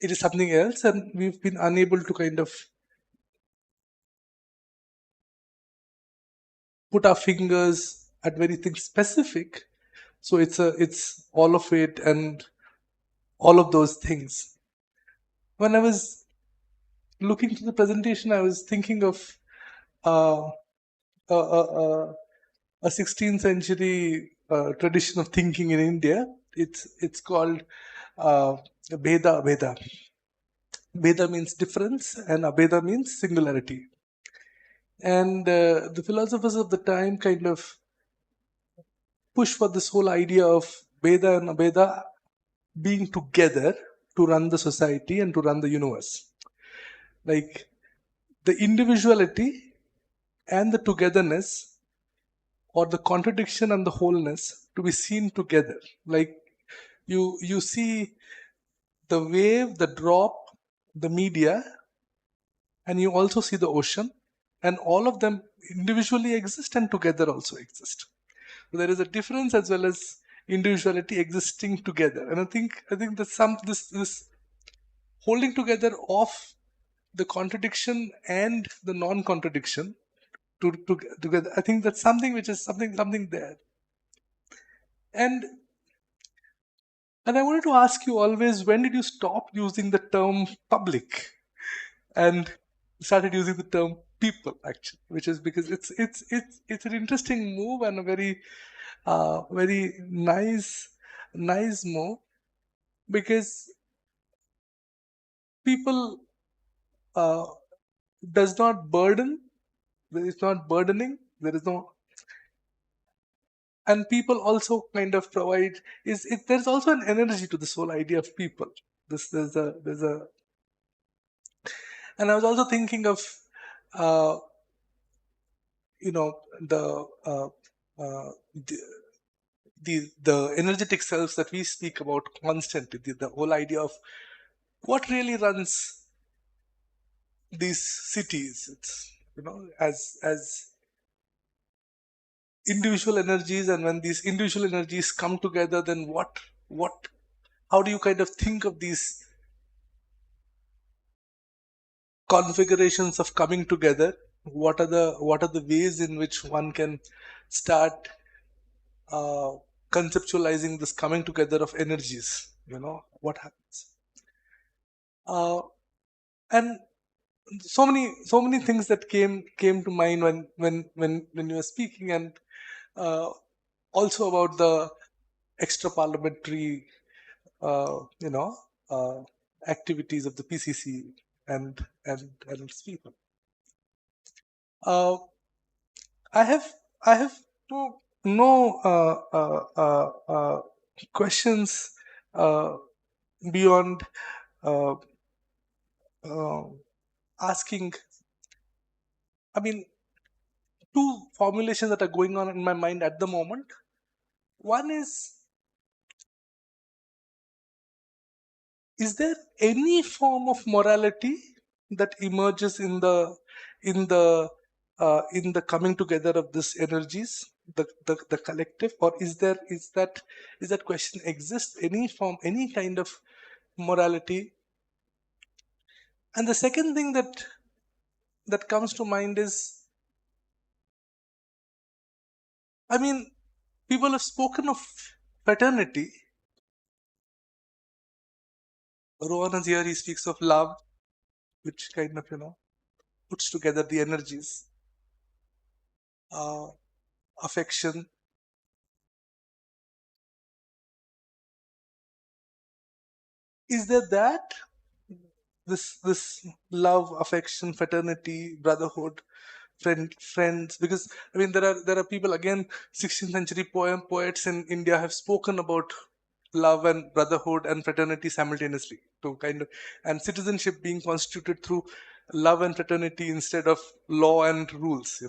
is something else, and we've been unable to kind of put our fingers at very things specific. So it's all of it and all of those things. When I was looking to the presentation, I was thinking of uh, a 16th century tradition of thinking in India. It's called Bheda Abheda. Bheda means difference, and Abheda means singularity. And the philosophers of the time kind of push for this whole idea of Bheda and Abheda being together to run the society and to run the universe. Like the individuality and the togetherness, or the contradiction and the wholeness, to be seen together. Like you see the wave, the drop, the media, and you also see the ocean, and all of them individually exist and together also exist. So there is a difference as well as individuality existing together. And I think that this holding together of the contradiction and the non-contradiction together, I think that's something which is something there. And I wanted to ask you always, when did you stop using the term public and started using the term people, actually, which is because it's an interesting move and a very nice move, because people does not burden, there is not burdening, there is no, and people also kind of provide, there's also an energy to this whole idea of people. There's a And I was also thinking of uh, you know the, uh, the the energetic selves that we speak about constantly, the whole idea of what really runs these cities. It's, as individual energies, and when these individual energies come together, then what how do you kind of think of these configurations of coming together? What are the ways in which one can start uh, conceptualizing this coming together of energies? What happens? And so many things that came to mind when you were speaking, and uh, also about the extra parliamentary uh, you know uh, activities of the PCC and its people. Uh, I have I have no questions uh, beyond uh, uh, asking. I mean, two formulations that are going on in my mind at the moment. One is there any form of morality that emerges in the coming together of this energies, the collective, or is that question exists any form, any kind of morality? And the second thing that comes to mind is, I mean, people have spoken of fraternity. Rohan is here, he speaks of love, which kind of puts together the energies, uh, affection. Is there that this love, affection, fraternity, brotherhood, friends? Because I mean, there are people, again, 16th century poets in India have spoken about love and brotherhood and fraternity simultaneously, to kind of, and citizenship being constituted through love and fraternity instead of law and rules.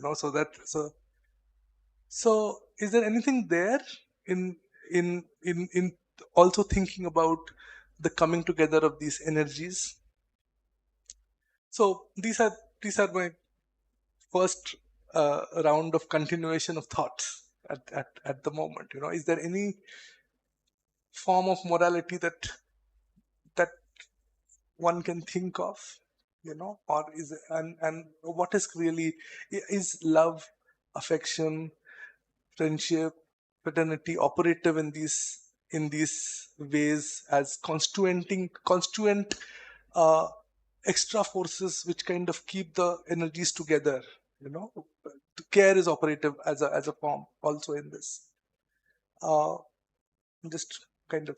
So is there anything there in in also thinking about the coming together of these energies? So these are my first round of continuation of thoughts at the moment. Is there any form of morality that one can think of? Or and what is really, is love, affection, friendship, fraternity operative in these ways as constituent uh, extra forces which kind of keep the energies together? You know, the care is operative as a form also in this. Uh, just kind of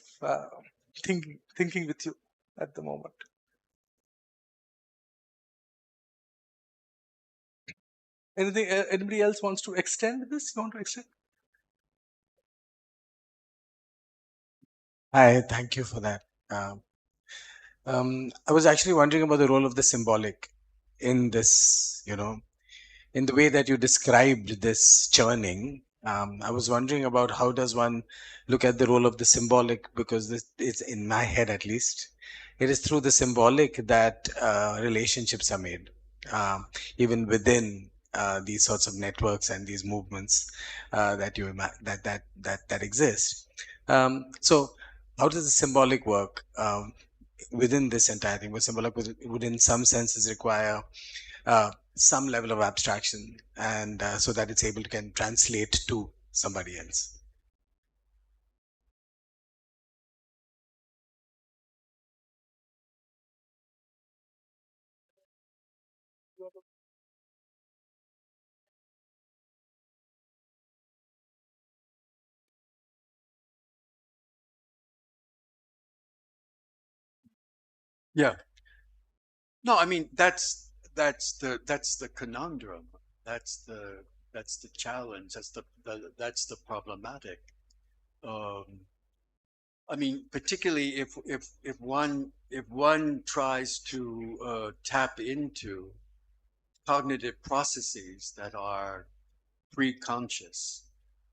thinking with you at the moment. Anything? Anybody else wants to extend this? You want to extend? Hi, thank you for that. I was actually wondering about the role of the symbolic in this, in the way that you described this churning. I was wondering about how does one look at the role of the symbolic, because this is in my head at least. It is through the symbolic that relationships are made, even within these sorts of networks and these movements that exist. So, how does the symbolic work within this entire thing? What symbolic would in some senses require some level of abstraction, and so that it's able to can translate to somebody else. Yeah. No, I mean that's the conundrum. That's the challenge. That's the problematic. Um, I mean, particularly if one tries to tap into cognitive processes that are pre-conscious,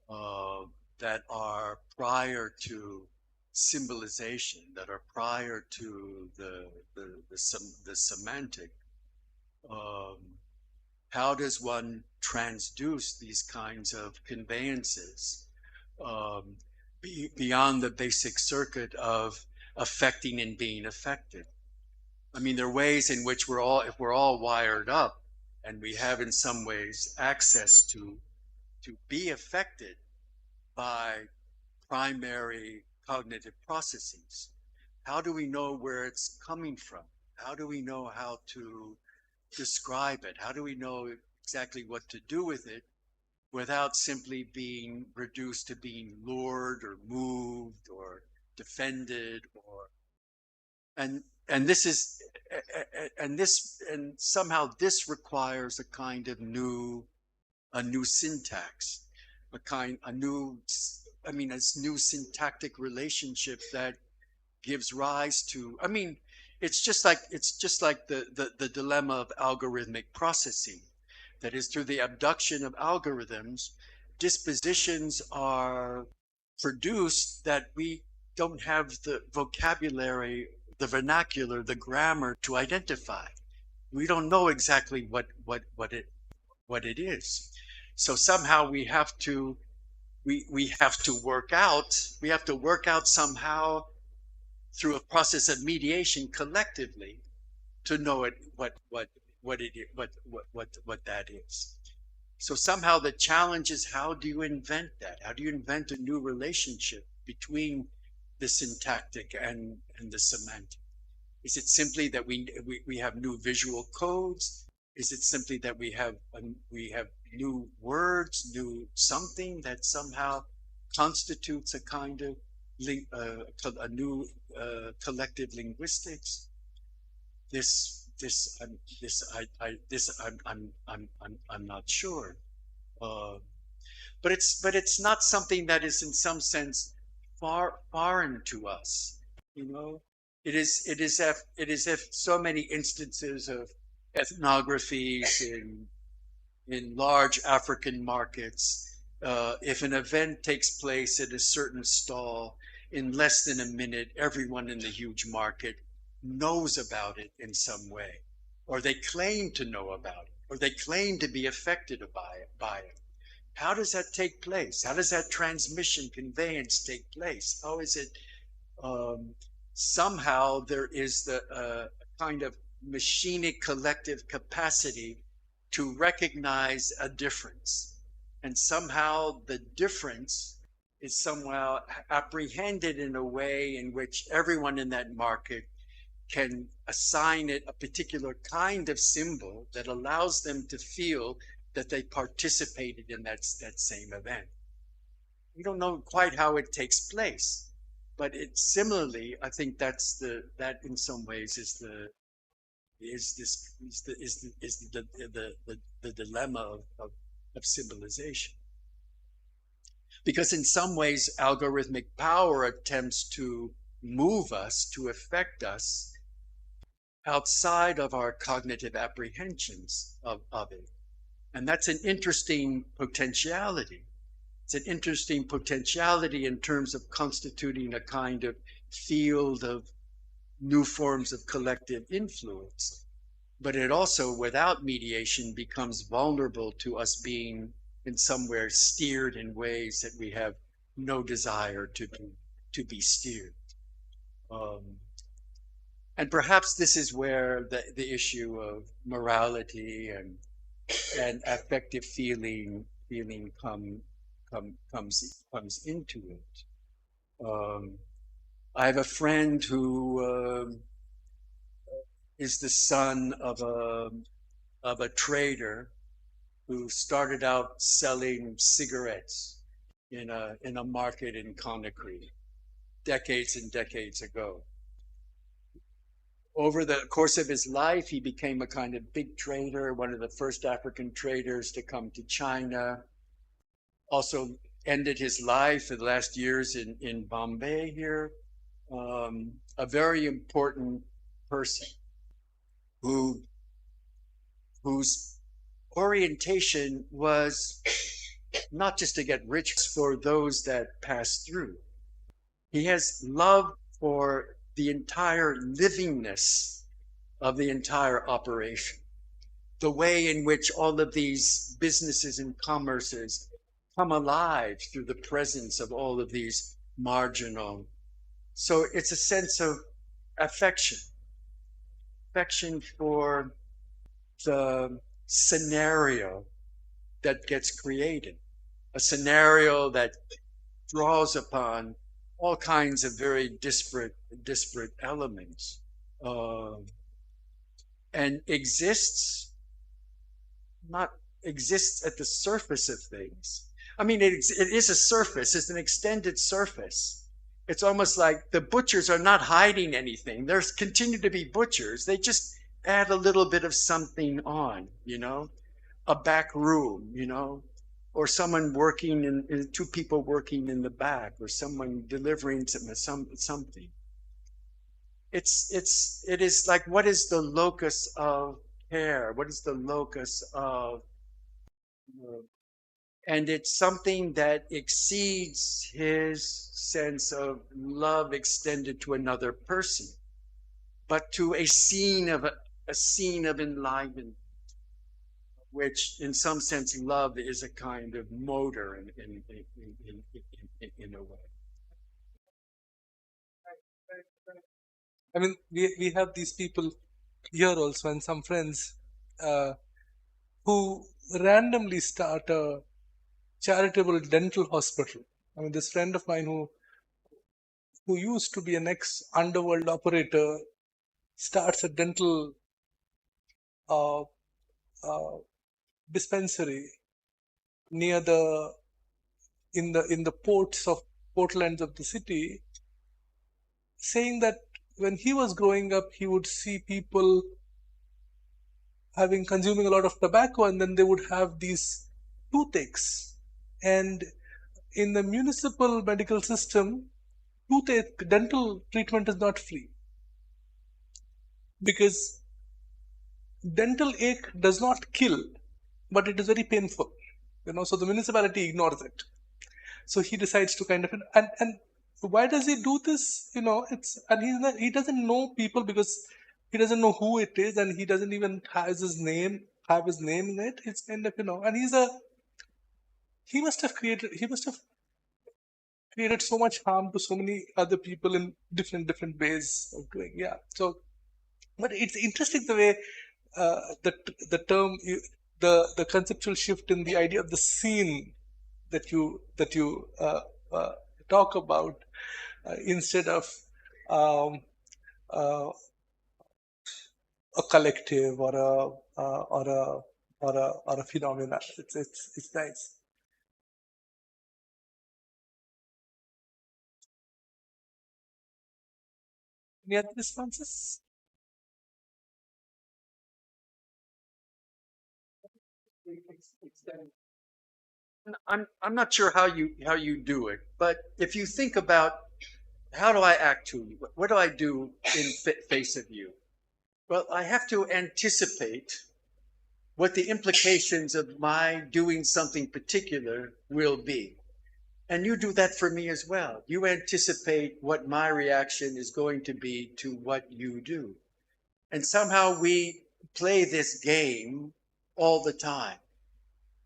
uh, that are prior to symbolization, that are prior to the semantic. Um, how does one transduce these kinds of conveyances um, beyond the basic circuit of affecting and being affected? I mean, there are ways in which if we're all wired up and we have in some ways access to be affected by primary cognitive processes. How do we know where it's coming from? How do we know how to describe it? How do we know exactly what to do with it without simply being reduced to being lured or moved or defended or and and this is and somehow this requires a new syntax, a new syntactic relationship that gives rise to. I mean, it's just like the dilemma of algorithmic processing. That is, through the abduction of algorithms, dispositions are produced that we don't have the vocabulary, the vernacular, the grammar to identify. We don't know exactly what it is. So somehow we have to work out somehow through a process of mediation collectively to know what that is. So somehow the challenge is, how do you invent that? How do you invent a new relationship between the syntactic and the semantic? Is it simply that we have new visual codes? Is it simply that we have new words, new something that somehow constitutes a kind of a new collective linguistics? I'm not sure. Uh, but it's not something that is in some sense foreign to us. You know, it is if so many instances of ethnographies in large African markets. If an event takes place at a certain stall, in less than a minute, everyone in the huge market knows about it in some way, or they claim to know about it, or they claim to be affected by it. How does that take place? How does that transmission, conveyance take place? How is it? Somehow there is the kind of machinic collective capacity to recognize a difference. And somehow the difference is somehow apprehended in a way in which everyone in that market can assign it a particular kind of symbol that allows them to feel that they participated in that same event. We don't know quite how it takes place, but it similarly, I think that in some ways is the dilemma of symbolization. Because in some ways, algorithmic power attempts to move us, to affect us outside of our cognitive apprehensions of it. And that's an interesting potentiality. It's an interesting potentiality in terms of constituting a kind of field of new forms of collective influence. But it also, without mediation, becomes vulnerable to us being in somewhere steered in ways that we have no desire to be steered. And perhaps this is where the issue of morality and affective feeling comes into it. I have a friend who is the son of a trader who started out selling cigarettes in a market in Conakry decades and decades ago. Over the course of his life, he became a kind of big trader, one of the first African traders to come to China. Also ended his life for the last years in Bombay here. A very important person whose orientation was not just to get rich, for those that pass through. He has love for the entire livingness of the entire operation. The way in which all of these businesses and commerces come alive through the presence of all of these marginal. So it's a sense of affection, affection for the scenario that gets created, a scenario that draws upon all kinds of very disparate elements, uh, and not exists at the surface of things. I mean, it is a surface, it's an extended surface. It's almost like the butchers are not hiding anything. There's continue to be butchers. They just add a little bit of something on, a back room, or someone working in two people working in the back, or someone delivering something. It is like, what is the locus of care? What is the locus of, and it's something that exceeds his sense of love extended to another person, but to a scene of enlivenment, which in some sense love is a kind of motor in a way. I mean, we have these people here also, and some friends who randomly start a charitable dental hospital. I mean, this friend of mine who used to be an ex-underworld operator starts a dental uh, dispensary near in the portlands of the city, saying that when he was growing up, he would see people consuming a lot of tobacco, and then they would have these toothaches. And in the municipal medical system, dental treatment is not free, because dental ache does not kill, but it is very painful. So the municipality ignores it. So he decides to kind of, and why does he do this? He doesn't know people, because he doesn't know who it is, and he doesn't even have his name in it. It's kind of, and he must have created so much harm to so many other people in different ways of doing. Yeah. So, but it's interesting the way the term, the conceptual shift in the idea of the scene that you talk about, instead of a collective or a phenomena. It's nice. Any other responses? I'm not sure how you do it, but if you think about, how do I act to you? What do I do in face of you? Well, I have to anticipate what the implications of my doing something particular will be. And you do that for me as well. You anticipate what my reaction is going to be to what you do. And somehow we play this game all the time.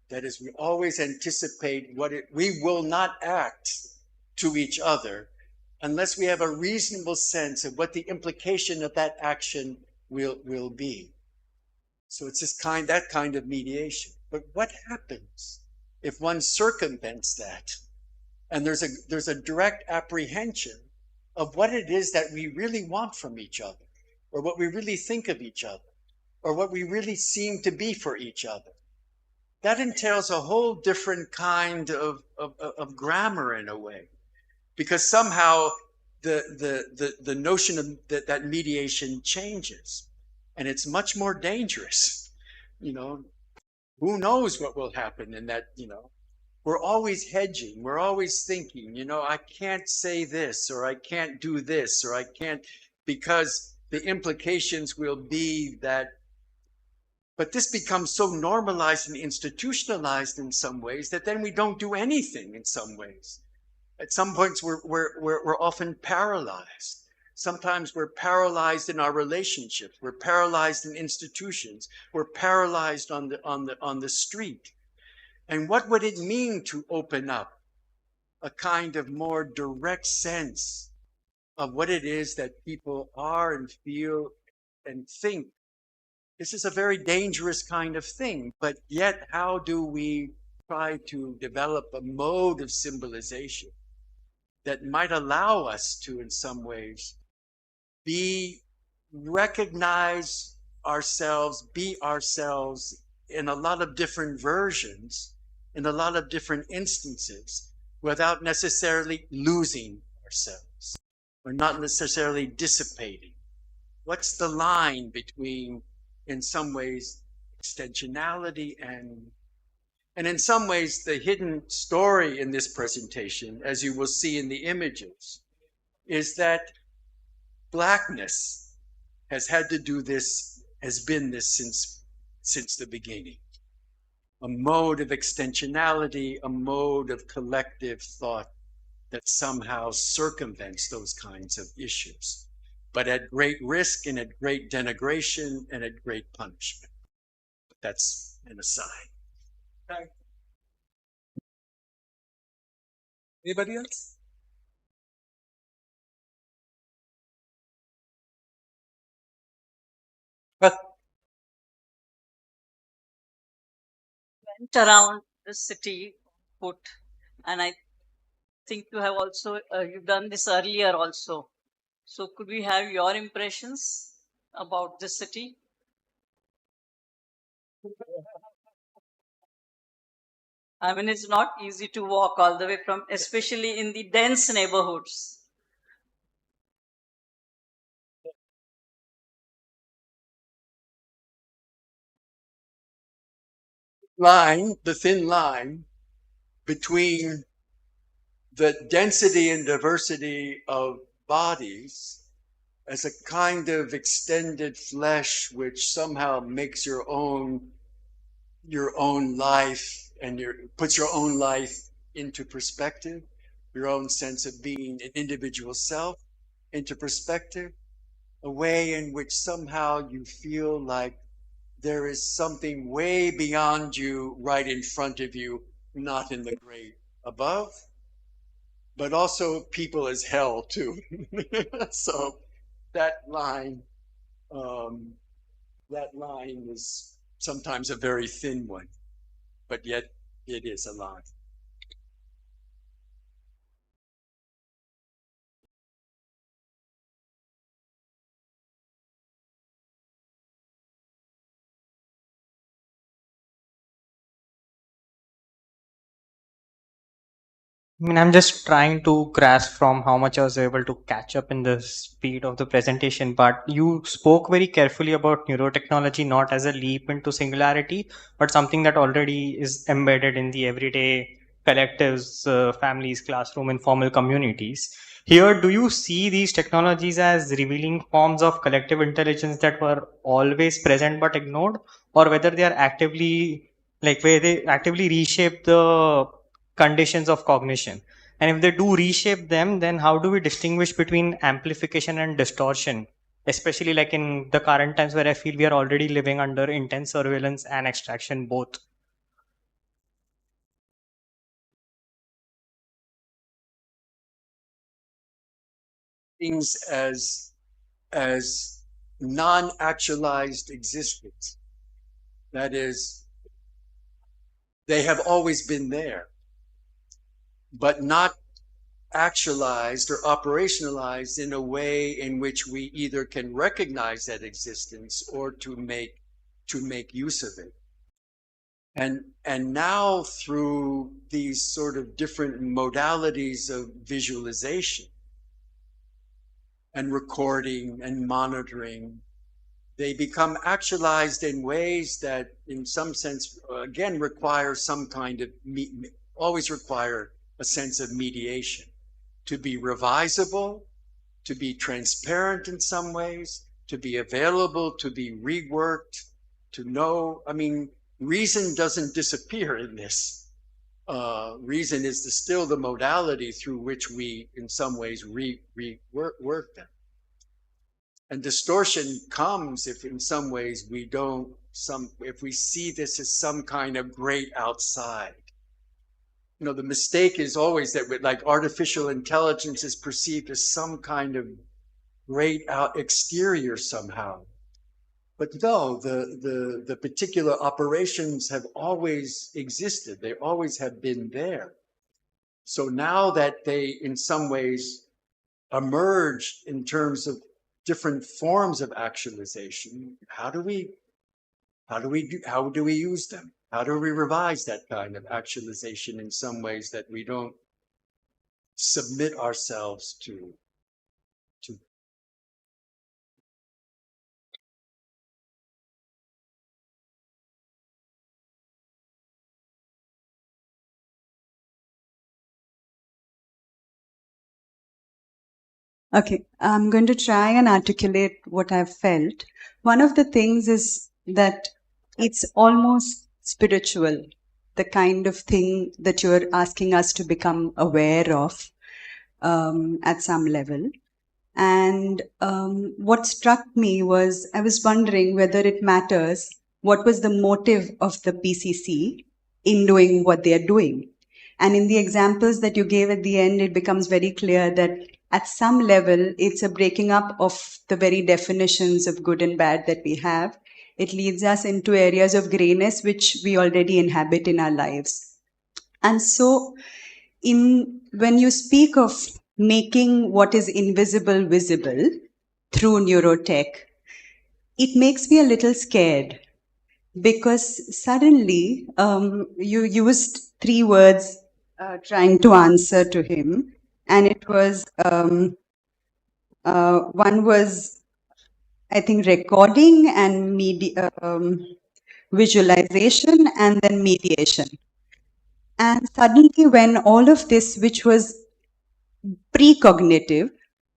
That is, we always anticipate we will not act to each other unless we have a reasonable sense of what the implication of that action will be. So it's that kind of mediation. But what happens if one circumvents that, and there's a direct apprehension of what it is that we really want from each other, or what we really think of each other, or what we really seem to be for each other? That entails a whole different kind of grammar in a way, because somehow the notion of that mediation changes, and it's much more dangerous. Who knows what will happen in that? We're always hedging. We're always thinking, I can't say this, or I can't do this, or I can't, because the implications will be that But this becomes so normalized and institutionalized in some ways that then we don't do anything in some ways. At some points, we're often paralyzed. Sometimes we're paralyzed in our relationships. We're paralyzed in institutions. We're paralyzed on the street. And what would it mean to open up a kind of more direct sense of what it is that people are and feel and think? This is a very dangerous kind of thing, but yet how do we try to develop a mode of symbolization that might allow us to, in some ways, recognize ourselves, be ourselves in a lot of different versions, in a lot of different instances, without necessarily losing ourselves or not necessarily dissipating? What's the line between, in some ways, extensionality and in some ways, the hidden story in this presentation, as you will see in the images, is that Blackness has had to do this, has been this since the beginning. A mode of extensionality, a mode of collective thought that somehow circumvents those kinds of issues, but at great risk and at great denigration and at great punishment. But that's an aside. Okay. Anybody else? But went around the city foot, and I think you have also you've done this earlier also. So could we have your impressions about the city? I mean, it's not easy to walk all the way from, especially in the dense neighborhoods. The thin line between the density and diversity of bodies as a kind of extended flesh which somehow makes your own life and puts your own life into perspective, your own sense of being an individual self into perspective, a way in which somehow you feel like there is something way beyond you, right in front of you, not in the great above, but also people as hell too. So that line is sometimes a very thin one, but yet it is a line. I mean, I'm just trying to grasp from how much I was able to catch up in the speed of the presentation, but you spoke very carefully about neurotechnology not as a leap into singularity, but something that already is embedded in the everyday collectives, families, classroom, informal communities. Here, do you see these technologies as revealing forms of collective intelligence that were always present but ignored, or whether they are actively, like, where they actively reshape the conditions of cognition? And if they do reshape them, then how do we distinguish between amplification and distortion, especially like in the current times where I feel we are already living under intense surveillance and extraction both? Things as non-actualized existence. That is, they have always been there, but not actualized or operationalized in a way in which we either can recognize that existence or to make use of it. And now through these sort of different modalities of visualization and recording and monitoring, they become actualized in ways that in some sense again require some kind of always require a sense of mediation, to be revisable, to be transparent in some ways, to be available, to be reworked, to know. I mean, reason doesn't disappear in this. Reason is still the modality through which we, in some ways, work them. And distortion comes if, in some ways, we don't. If we see this as some kind of great outside. You know, the mistake is always that like artificial intelligence is perceived as some kind of great out exterior somehow. But no, the particular operations have always existed. They always have been there. So now that they, in some ways, emerge in terms of different forms of actualization, how do we use them? How do we revise that kind of actualization in some ways that we don't submit ourselves to? Okay, I'm going to try and articulate what I've felt. One of the things is that it's almost spiritual, the kind of thing that you're asking us to become aware of at some level. And what struck me was I was wondering whether it matters what was the motive of the PCC in doing what they are doing. And in the examples that you gave at the end, it becomes very clear that at some level, it's a breaking up of the very definitions of good and bad that we have. It leads us into areas of grayness, which we already inhabit in our lives. And so, when you speak of making what is invisible visible through neurotech, it makes me a little scared because suddenly you used 3 words trying to answer to him, and it was one was, I think, recording and visualization, and then mediation. And suddenly, when all of this, which was precognitive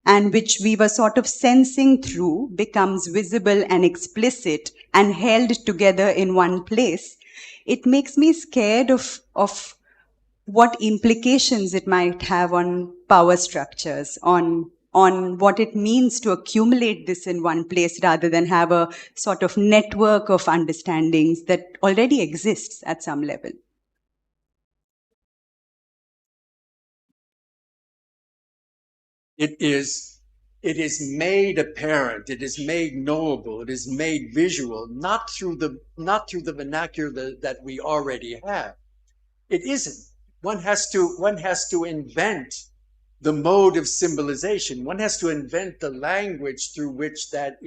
and which we were sort of sensing through, becomes visible and explicit and held together in one place, it makes me scared of what implications it might have on power structures, on what it means to accumulate this in one place rather than have a sort of network of understandings that already exists at some level. It is made apparent, it is made knowable, it is made visual, not through the vernacular that we already have. It isn't. One has to invent the mode of symbolization. One has to invent the language through which that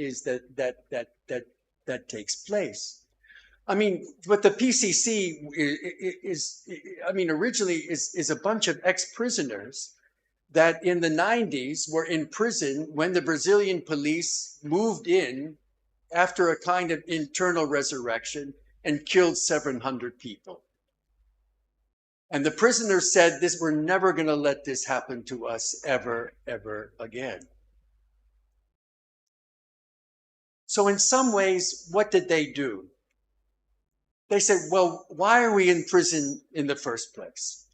takes place. I mean, what the PCC is I mean, originally is a bunch of ex-prisoners that in the 90s were in prison when the Brazilian police moved in after a kind of internal resurrection and killed 700 people. And the prisoners said, we're never going to let this happen to us ever, ever again. So in some ways, what did they do? They said, well, why are we in prison in the first place?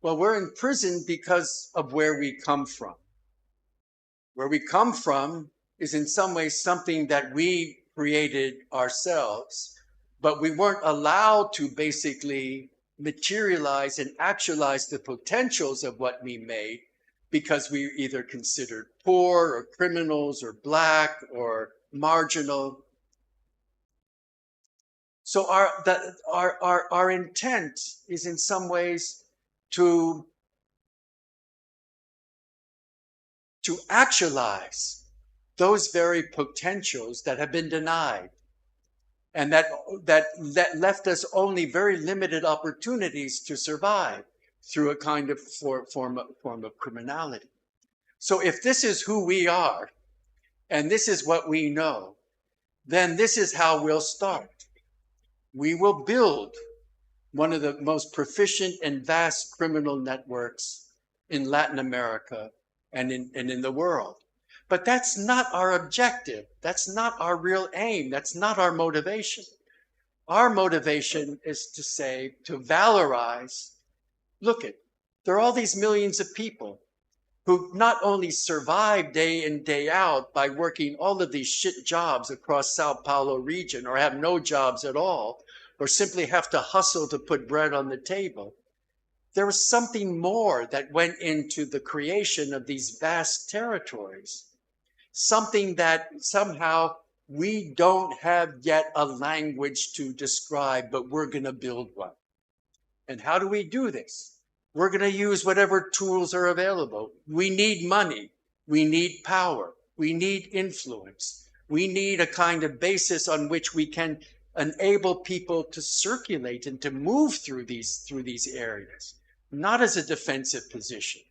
Well, we're in prison because of where we come from. Where we come from is in some ways something that we created ourselves, but we weren't allowed to basically materialize and actualize the potentials of what we made because we either considered poor or criminals or black or marginal. So our intent is in some ways to actualize those very potentials that have been denied and that left us only very limited opportunities to survive through a kind of form of criminality. So if this is who we are and this is what we know, then this is how we'll start. We will build one of the most proficient and vast criminal networks in Latin America and in the world. But that's not our objective. That's not our real aim. That's not our motivation. Our motivation is to say, to valorize, look at, there are all these millions of people who not only survive day in, day out by working all of these shit jobs across Sao Paulo region, or have no jobs at all, or simply have to hustle to put bread on the table. There was something more that went into the creation of these vast territories, something that somehow we don't have yet a language to describe, but we're going to build one. And how do we do this? We're going to use whatever tools are available. We need money. We need power. We need influence. We need a kind of basis on which we can enable people to circulate and to move through these areas, not as a defensive position.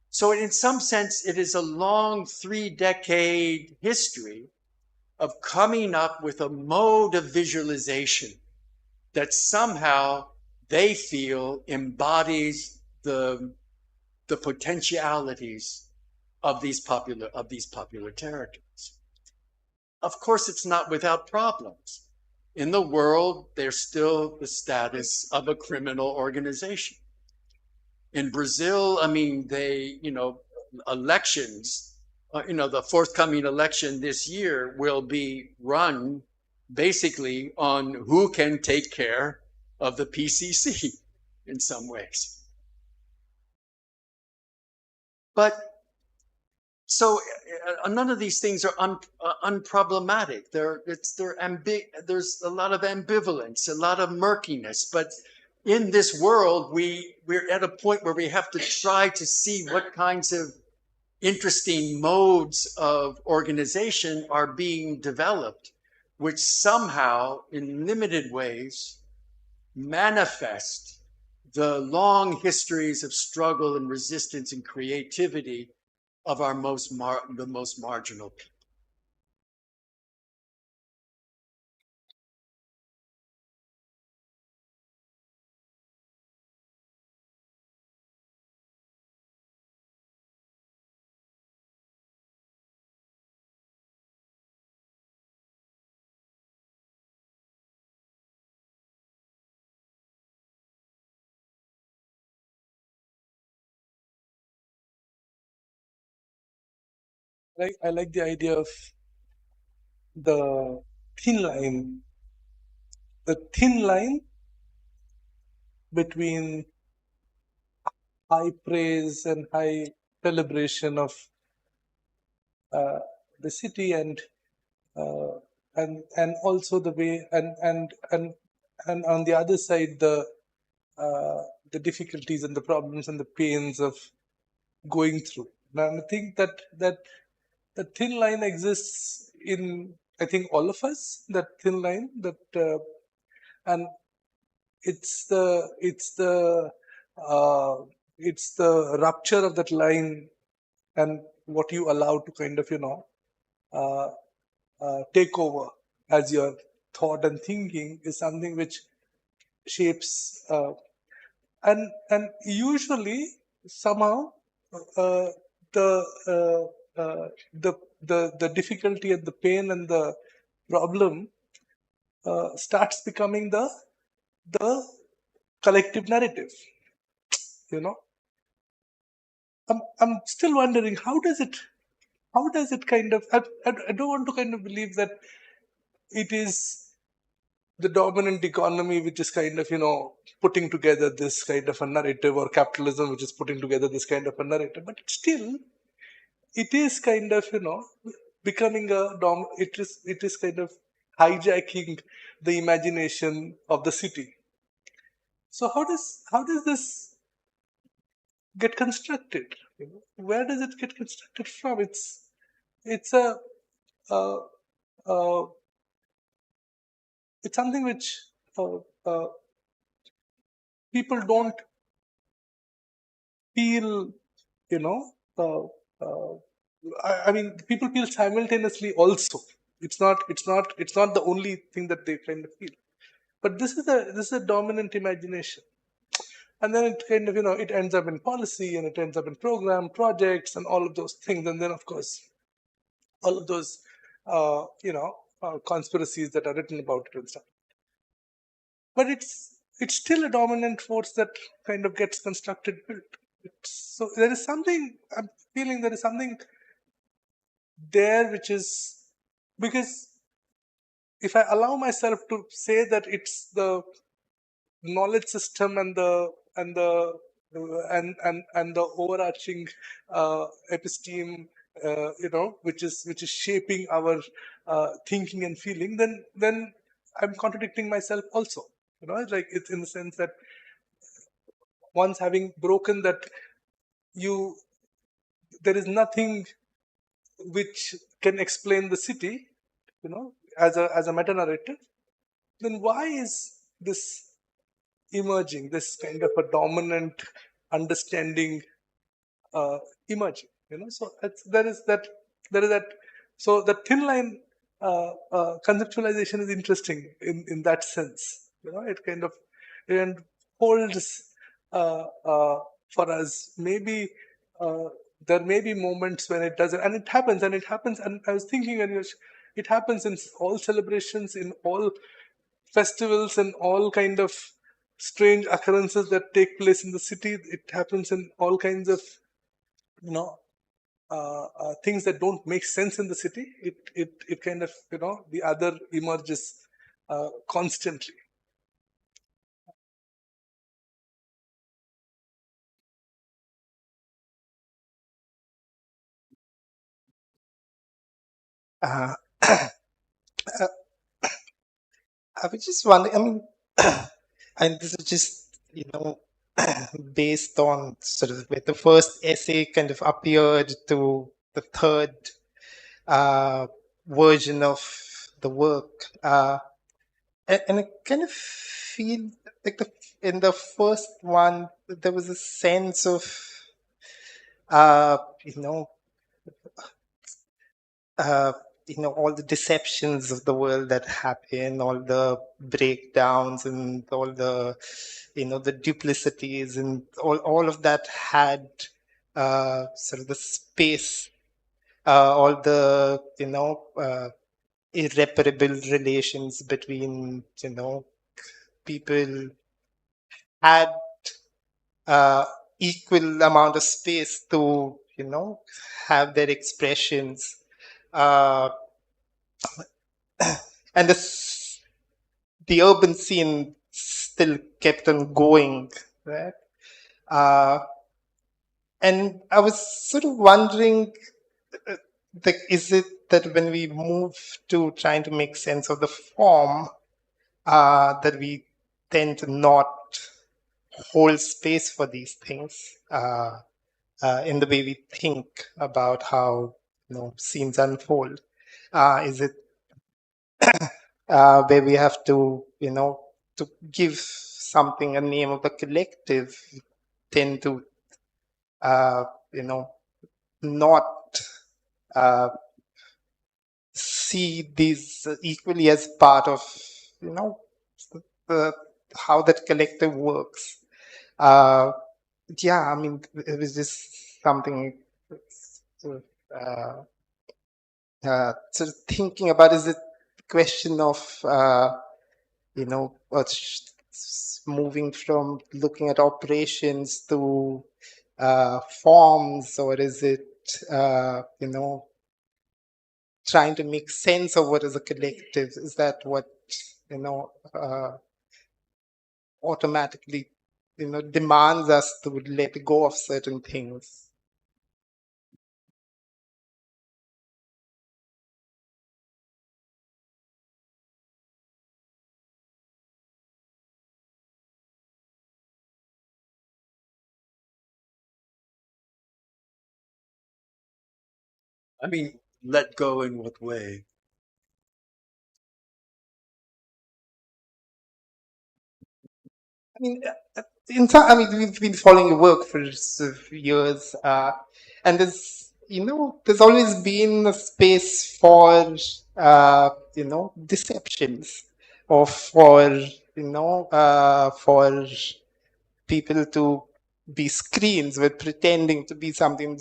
So in some sense, it is a long 3-decade history of coming up with a mode of visualization that somehow they feel embodies the potentialities of these popular territories. Of course, it's not without problems. In the world, there's still the status of a criminal organization. In Brazil, I mean, elections, the forthcoming election this year will be run basically on who can take care of the PCC in some ways. But so none of these things are unproblematic. There's a lot of ambivalence, a lot of murkiness, but in this world, we're at a point where we have to try to see what kinds of interesting modes of organization are being developed, which somehow, in limited ways, manifest the long histories of struggle and resistance and creativity of our the most marginal people. I like the idea of the thin line, the thin line between high praise and high celebration of the city uh, and also the way and on the other side the difficulties and the problems and the pains of going through. Now I think that the thin line exists in, I think, all of us. That thin line, and it's uh, the rupture of that line and what you allow to kind of uh, take over as your thought and thinking is something which shapes and usually somehow uh, the, the difficulty and the pain and the problem starts becoming the collective narrative. I'm still wondering how does it kind of I don't want to kind of believe that it is the dominant economy which is kind of putting together this kind of a narrative, or capitalism which is putting together this kind of a narrative, but still it is kind of becoming it is kind of hijacking the imagination of the city. So how does this get constructed? Where does it get constructed from? It's a uh, uh, it's something which uh, uh, people don't feel, you know. Uh, uh, I mean, people feel simultaneously also. It's not the only thing that they kind of feel. But this is a dominant imagination, and then it kind of it ends up in policy, and it ends up in program projects and all of those things, and then of course all of those conspiracies that are written about it and stuff. but it's still a dominant force that kind of gets constructed built. So there is something, I'm feeling there is something there which is, because if I allow myself to say that it's the knowledge system and the overarching episteme, which is shaping our thinking and feeling, then I'm contradicting myself also. Like it's in the sense that once having broken that, there is nothing which can explain the city, as a meta narrative. Then why is this emerging, this kind of a dominant understanding emerging? So there is that. So the thin line conceptualization is interesting in that sense. It kind of and holds for us. Maybe there may be moments when it doesn't, and it happens, and I was thinking, it happens in all celebrations, in all festivals, and all kind of strange occurrences that take place in the city. It happens in all kinds of things that don't make sense in the city. It kind of the other emerges constantly. Uh, uh, I was just wondering, I mean, and this is just, based on sort of where the first essay kind of appeared to the third version of the work. And I kind of feel like in the first one, there was a sense of, uh, you know, uh, all the deceptions of the world that happen, all the breakdowns and all the, the duplicities, and all of that had sort of the space, all the, irreparable relations between, people had equal amount of space to, have their expressions. And the urban scene still kept on going, right? And I was sort of wondering, is it that when we move to trying to make sense of the form, that we tend to not hold space for these things in the way we think about how scenes unfold? Is it where we have to, to give something a name of the collective, tend to, not see these equally as part of, the, how that collective works. Yeah, I mean, it was just something sort of thinking about. Is it a question of, moving from looking at operations to forms, or is it, trying to make sense of what is a collective? Is that what, automatically, demands us to let go of certain things? I mean, let go in what way? I mean, I mean, we've been following your work for years, and there's always been a space for, deceptions, or for, for people to be screens with pretending to be something.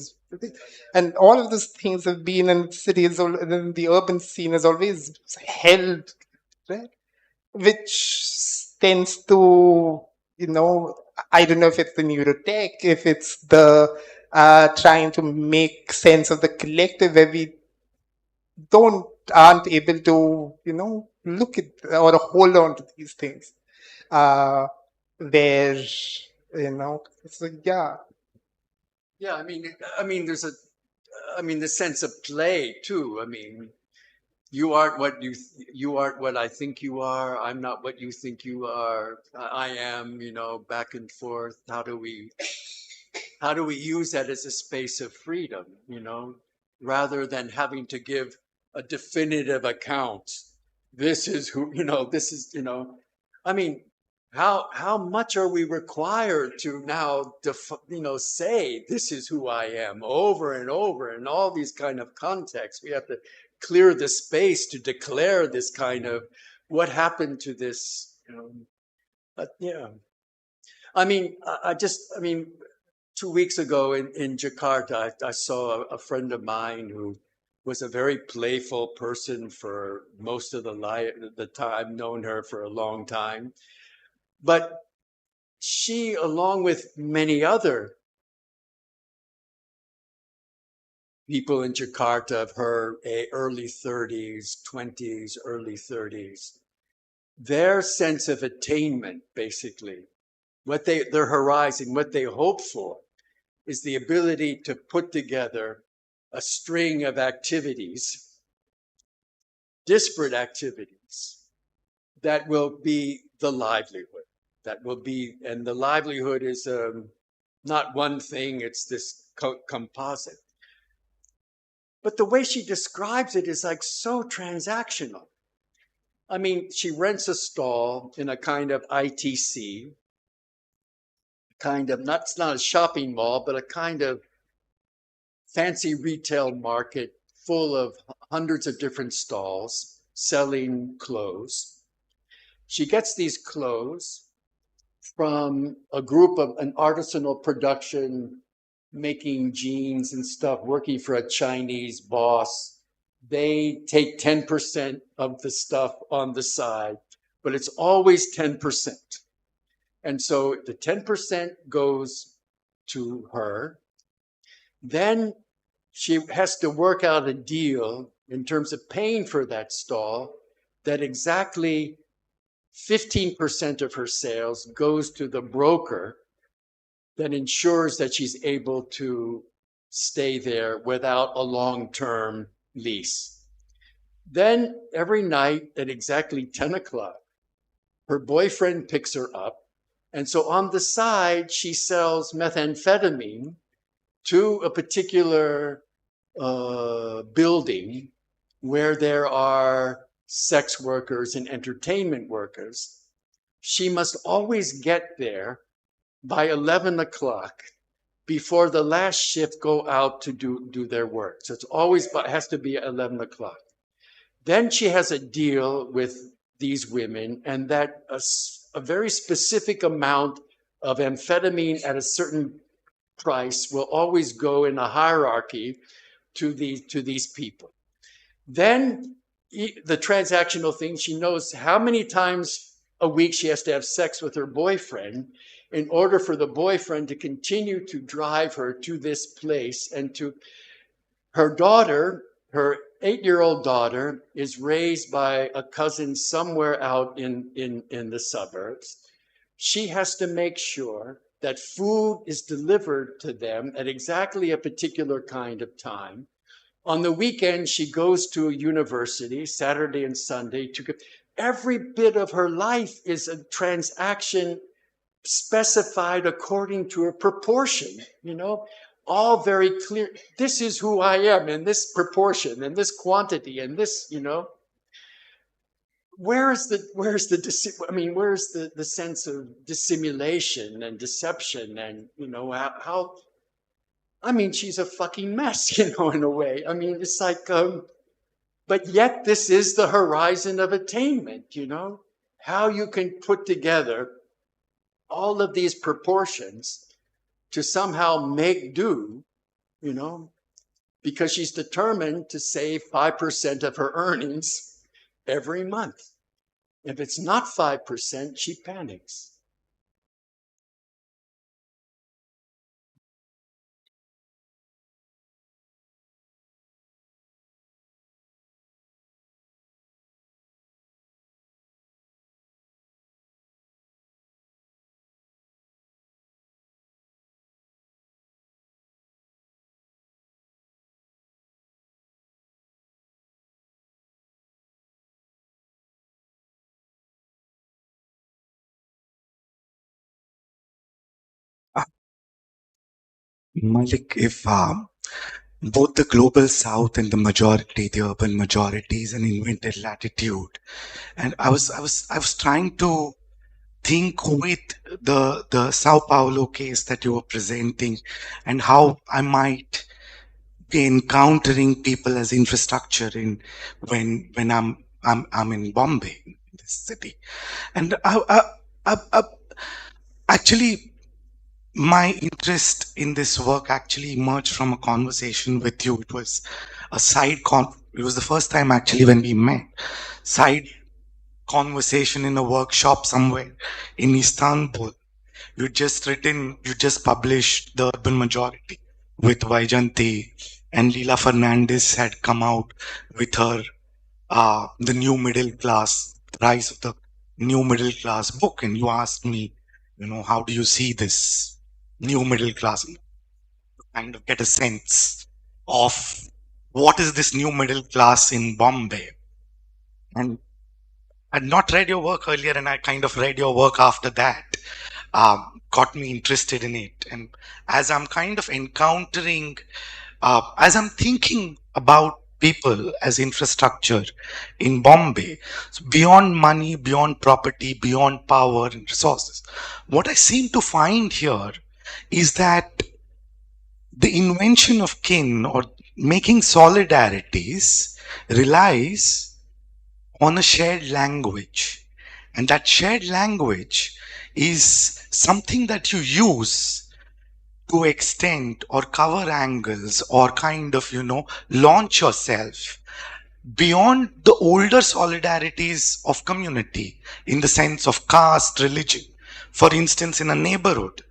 And all of those things have been in the city, the urban scene has always held, right? Which tends to, I don't know if it's the neurotech, if it's the trying to make sense of the collective where we aren't able to, look at or hold on to these things. Where, so yeah. Yeah, there's the sense of play too. You aren't what you aren't what I think you are. I'm not what you think you are. I am, back and forth. How do we use that as a space of freedom, rather than having to give a definitive account? This is who, this is, I mean, how much are we required to now say this is who I am over and over in all these kind of contexts? We have to clear the space to declare this kind of what happened to this, yeah. I mean, 2 weeks ago in Jakarta, I saw a friend of mine who was a very playful person for most of the time. I've known her for a long time. But she, along with many other people in Jakarta of her early 30s, 20s, early 30s, their sense of attainment, basically, their horizon, what they hope for, is the ability to put together a string of activities, disparate activities, that will be the livelihood. And the livelihood is not one thing, it's this composite. But the way she describes it is like so transactional. She rents a stall in a kind of ITC, it's not a shopping mall, but a kind of fancy retail market full of hundreds of different stalls selling clothes. She gets these clothes from a group of an artisanal production making jeans and stuff, working for a Chinese boss. They take 10% of the stuff on the side, but it's always 10%. And so the 10% goes to her. Then she has to work out a deal in terms of paying for that stall that exactly 15% of her sales goes to the broker that ensures that she's able to stay there without a long-term lease. Then every night at exactly 10 o'clock, her boyfriend picks her up. And so on the side, she sells methamphetamine to a particular building where there are sex workers and entertainment workers. She must always get there by 11 o'clock before the last shift go out to do their work. So it's always has to be 11 o'clock. Then she has a deal with these women, and that a very specific amount of amphetamine at a certain price will always go in a hierarchy to these people. Then the transactional thing, she knows how many times a week she has to have sex with her boyfriend in order for the boyfriend to continue to drive her to this place. And to her daughter, her 8-year-old daughter, is raised by a cousin somewhere out in the suburbs. She has to make sure that food is delivered to them at exactly a particular kind of time. On the weekend, she goes to a university, Saturday and Sunday. Every bit of her life is a transaction specified according to a proportion, all very clear. This is who I am in this proportion and this quantity and this, where's the sense of dissimulation and deception and, how she's a fucking mess, in a way. It's like, but yet this is the horizon of attainment, how you can put together all of these proportions to somehow make do, because she's determined to save 5% of her earnings every month. If it's not 5%, she panics. Uh, Malik, if both the global south and the majority, the urban majority, is an invented latitude, and I was trying to think with the Sao Paulo case that you were presenting, and how I might be encountering people as infrastructure in when I'm in Bombay, in this city, and I actually. My interest in this work actually emerged from a conversation with you. It was a it was the first time actually when we met. Side conversation in a workshop somewhere in Istanbul. You just published The Urban Majority with Vaijanti, and Leela Fernandez had come out with her The New Middle Class, Rise of the New Middle Class book. And you asked me, how do you see this new middle class? Kind of get a sense of what is this new middle class in Bombay. And I'd not read your work earlier, and I kind of read your work after that. Got me interested in it. And as I'm kind of encountering, as I'm thinking about people as infrastructure in Bombay, so beyond money, beyond property, beyond power and resources, what I seem to find here is that the invention of kin or making solidarities relies on a shared language. And that shared language is something that you use to extend or cover angles or kind of, launch yourself beyond the older solidarities of community in the sense of caste, religion. For instance, in a neighborhood,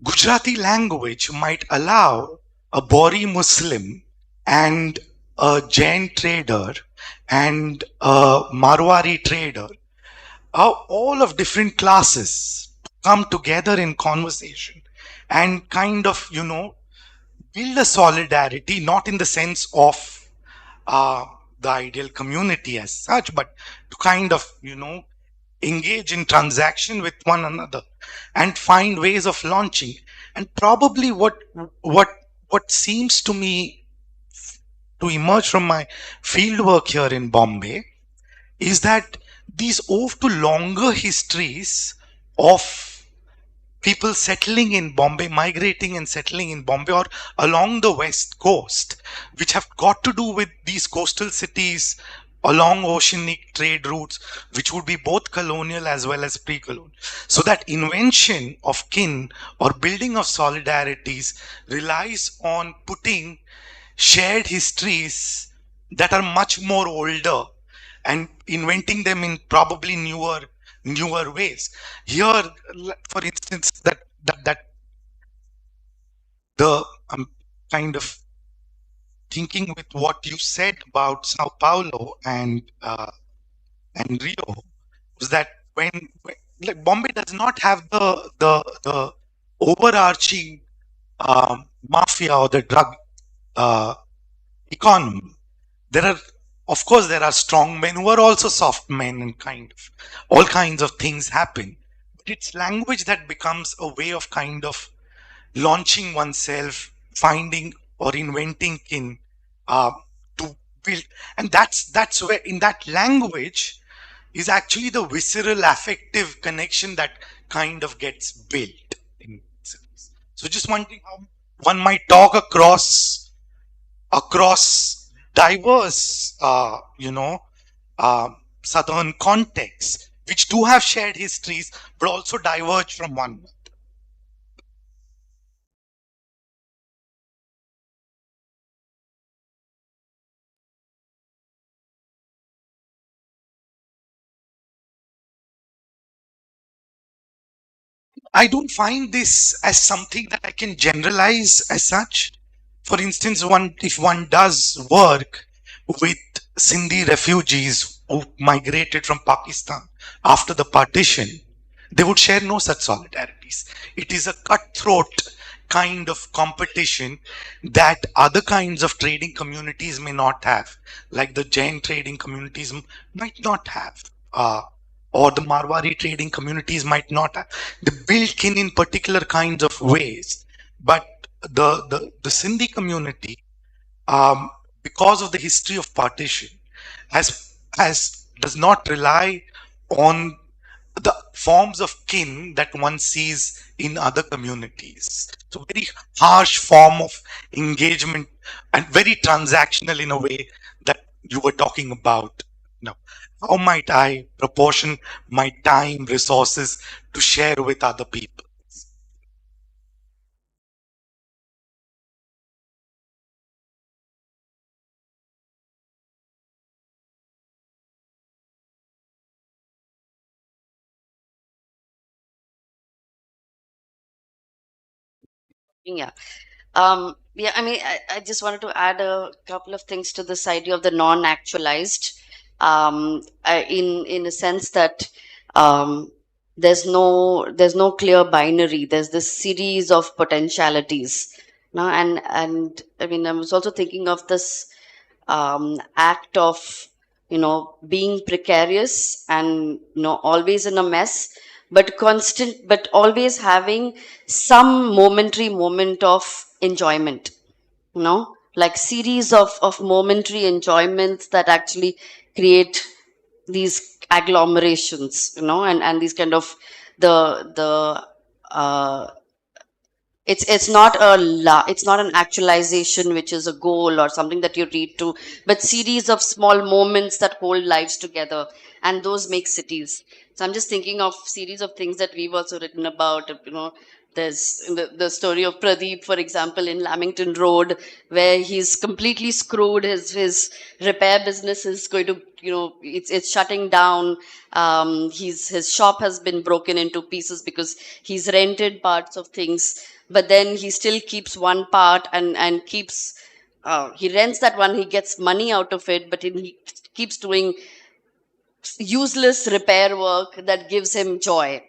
Gujarati language might allow a Bori Muslim and a Jain trader and a Marwari trader, all of different classes, come together in conversation and kind of, build a solidarity, not in the sense of uh, the ideal community as such, but to kind of, engage in transaction with one another and find ways of launching. And probably what what seems to me to emerge from my field work here in Bombay is that these owe to longer histories of people settling in Bombay, migrating and settling in Bombay or along the west coast, which have got to do with these coastal cities along oceanic trade routes, which would be both colonial as well as pre-colonial. So that invention of kin or building of solidarities relies on putting shared histories that are much more older and inventing them in probably newer ways. Here, for instance, that the I'm kind of thinking with what you said about Sao Paulo and Rio was that when like Bombay does not have the overarching mafia or the drug uh, economy. There are, of course, there are strong men who are also soft men, and kind of all kinds of things happen. But it's language that becomes a way of kind of launching oneself, finding or inventing in uh, to build, and that's where in that language is actually the visceral affective connection that kind of gets built in cities. So just wondering how one might talk across diverse, southern contexts, which do have shared histories, but also diverge from one another. I don't find this as something that I can generalize as such. For instance, if one does work with Sindhi refugees who migrated from Pakistan after the partition, they would share no such solidarities. It is a cutthroat kind of competition that other kinds of trading communities may not have, like the Jain trading communities might not have, or the Marwari trading communities might not have. They built in particular kinds of ways, but the Sindhi community, because of the history of partition, has does not rely on the forms of kin that one sees in other communities. So very harsh form of engagement and very transactional in a way that you were talking about. Now, how might I proportion my time, resources to share with other people? Yeah. Yeah, I mean, I just wanted to add a couple of things to this idea of the non-actualized, in a sense that there's no clear binary. There's this series of potentialities. No, and I mean, I was also thinking of this act of being precarious and always in a mess, but constant, but always having some momentary moment of enjoyment, like series of momentary enjoyments that actually create these agglomerations, and these kind of the uh, it's not it's not an actualization which is a goal or something that you read to, but series of small moments that hold lives together, and those make cities. So I'm just thinking of series of things that we've also written about. There's the story of Pradeep, for example, in Lamington Road, where he's completely screwed. His repair business is going to, it's shutting down. His shop has been broken into pieces because he's rented parts of things, but then he still keeps one part and keeps he rents that one, he gets money out of it, but he keeps doing useless repair work that gives him joy.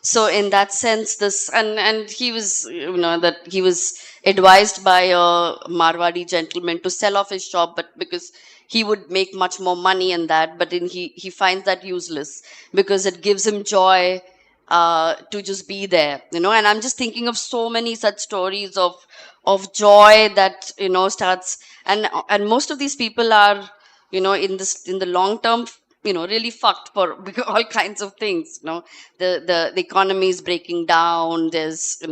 So in that sense, this, and he was, that he was advised by a Marwadi gentleman to sell off his shop, but because he would make much more money in that, but then he finds that useless because it gives him joy to just be there. And I'm just thinking of so many such stories of joy that starts, and most of these people are, in the long term, really fucked for all kinds of things. The economy is breaking down. There's,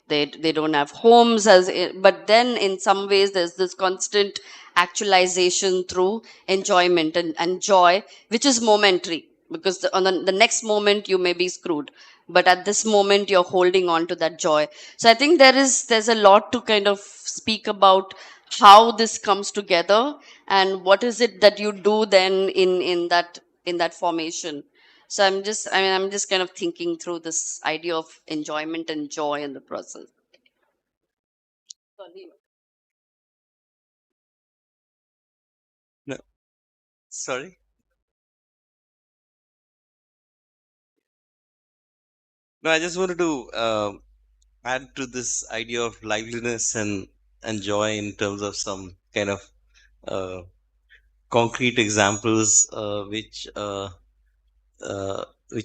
they don't have homes, but then in some ways there's this constant actualization through enjoyment and joy, which is momentary, because on the next moment you may be screwed, but at this moment you're holding on to that joy. So I think there's a lot to kind of speak about how this comes together, and what is it that you do then in that formation. So I'm just kind of thinking through this idea of enjoyment and joy in the process. No, sorry. No, I just wanted to add to this idea of liveliness and joy in terms of some kind of uh, concrete examples, which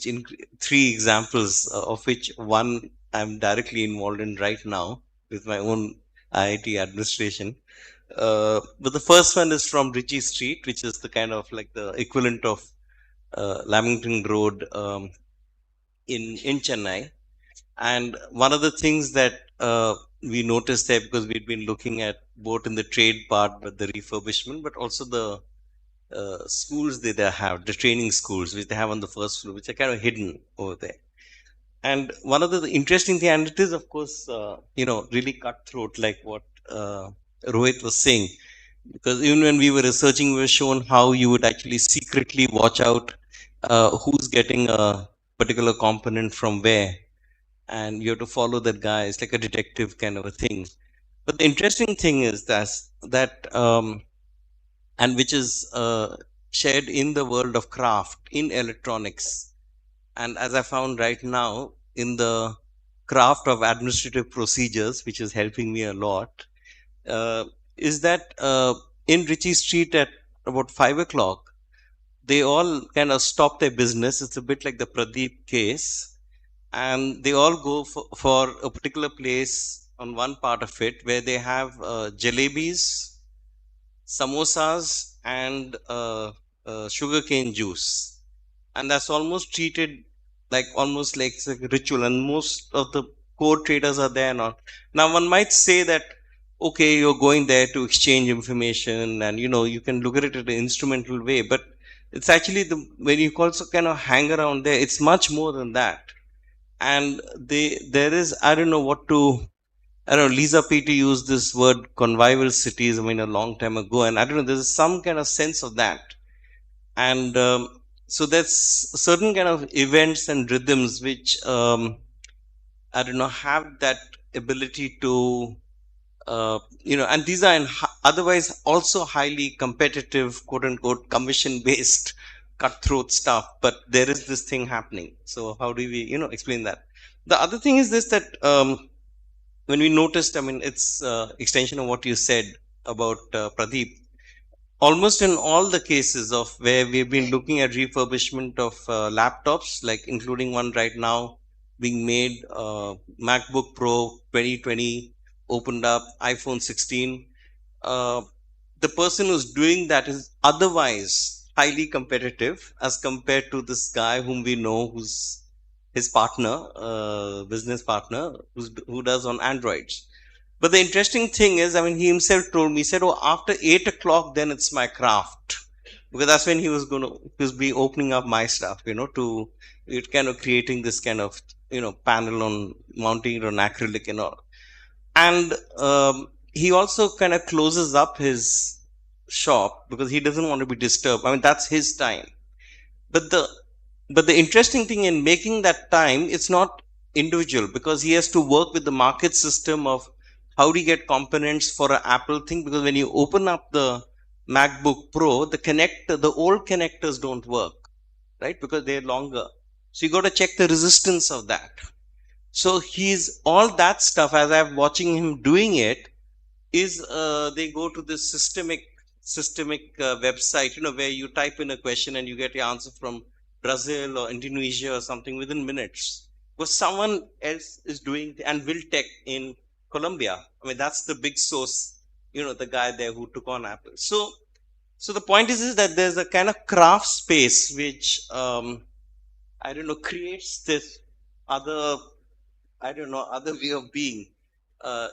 in three examples, of which one I'm directly involved in right now with my own IIT administration. But the first one is from Ritchie Street, which is the kind of like the equivalent of Lamington Road in Chennai. And one of the things that we noticed there, because we'd been looking at both in the trade part, but the refurbishment, but also the schools they have, the training schools which they have on the first floor, which are kind of hidden over there. And one of the interesting thing, and it is of course, really cutthroat, like what Rohit was saying, because even when we were researching, we were shown how you would actually secretly watch out who's getting a particular component from where. and you have to follow that guy. It's like a detective kind of a thing. But the interesting thing is that and which is shared in the world of craft in electronics, and as I found right now in the craft of administrative procedures, which is helping me a lot, uh, is that in Ritchie Street at about 5 o'clock, they all kind of stop their business. It's a bit like the Pradeep case, and they all go for a particular place on one part of it where they have jalebis, samosas, and sugarcane juice, and that's almost treated like almost like it's a ritual, and most of the core traders are there now. Now one might say that okay, you're going there to exchange information, and you can look at it in an instrumental way, but it's actually the when you also kind of hang around there, it's much more than that. And there is, I don't know what to, I don't know, Lisa Peter used this word convivial cities, I mean, a long time ago, and I don't know, there's some kind of sense of that. And so that's certain kind of events and rhythms which I don't know, have that ability to and these are otherwise also highly competitive, quote unquote, commission based cutthroat stuff, but there is this thing happening. So how do we explain that? The other thing is this, that when we noticed, I mean, it's extension of what you said about Pradeep. Almost in all the cases of where we've been looking at refurbishment of laptops, like including one right now being made, MacBook Pro 2020 opened up, iPhone 16. Uh, the person who's doing that is otherwise highly competitive as compared to this guy whom we know, who's his partner, business partner, who does on Androids. But the interesting thing is, I mean, he himself told me, he said, "Oh, after 8 o'clock, then it's my craft," because that's when he was be opening up my stuff, to it kind of creating this kind of panel on mounting it on acrylic and all. And he also kind of closes up his shop because he doesn't want to be disturbed. I mean, that's his time. But the interesting thing in making that time, it's not individual, because he has to work with the market system of how do you get components for an Apple thing, because when you open up the MacBook Pro, the old connectors don't work, right? Because they're longer. So you got to check the resistance of that. So he's all that stuff, as I'm watching him doing it, is they go to this systemic website, where you type in a question and you get your answer from Brazil or Indonesia or something within minutes. Because someone else is doing, and Wiltech in Colombia. I mean, that's the big source, the guy there who took on Apple. So the point is that there's a kind of craft space which I don't know, creates this other, I don't know, other way of being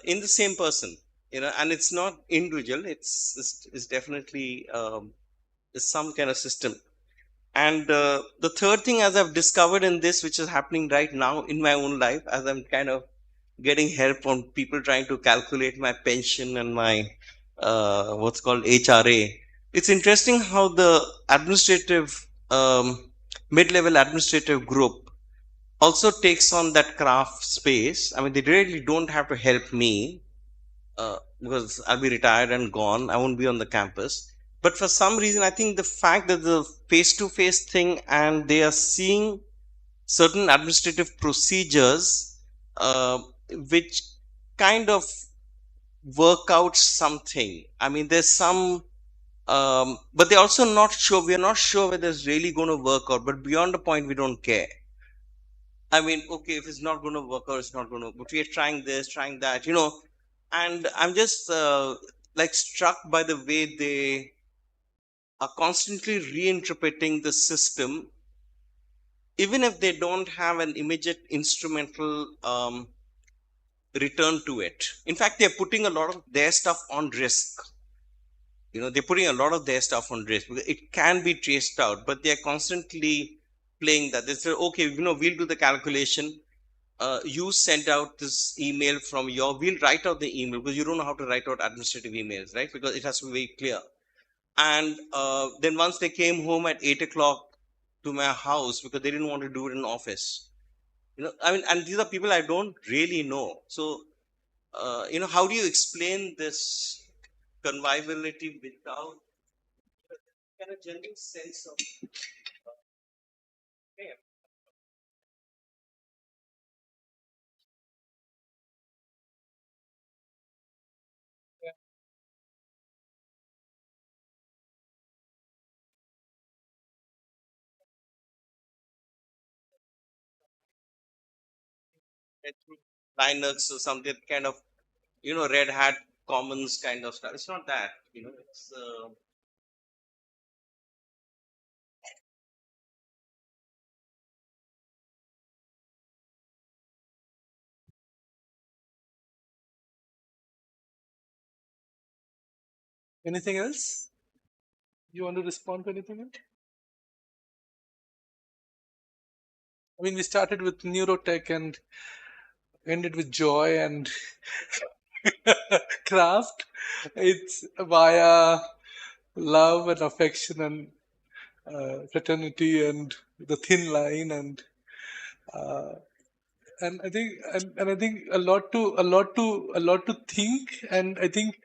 in the same person, and it's not individual. It's definitely some kind of system. And the third thing, as I've discovered in this, which is happening right now in my own life, as I'm kind of getting help from people trying to calculate my pension and my what's called HRA. It's interesting how the administrative mid-level administrative group also takes on that craft space. I mean, they really don't have to help me because I'll be retired and gone. I won't be on the campus. But for some reason, I think the fact that the face-to-face thing, and they are seeing certain administrative procedures which kind of work out something. I mean, there's some, but they're also not sure. We're not sure whether it's really going to work out. But beyond the point, we don't care. I mean, okay, if it's not going to work out, it's not going to. But we are trying this, trying that, And I'm just like struck by the way they are constantly reinterpreting the system, even if they don't have an immediate instrumental return to it. In fact, they're putting a lot of their stuff on risk. They're putting a lot of their stuff on risk because it can be traced out, but they're constantly playing that. They say, okay, we'll do the calculation. You send out this email from we'll write out the email, because you don't know how to write out administrative emails, right? Because it has to be very clear. And then once they came home at 8 o'clock to my house, because they didn't want to do it in office, I mean, and these are people I don't really know. So, how do you explain this conviviality without kind of general sense of fear? Linux or something kind of, Red Hat Commons kind of stuff. It's not that, it's Anything else? You want to respond to anything else? I mean, we started with neurotech and ended with joy and craft. It's via love and affection and fraternity and the thin line uh, and I think a lot to think, and I think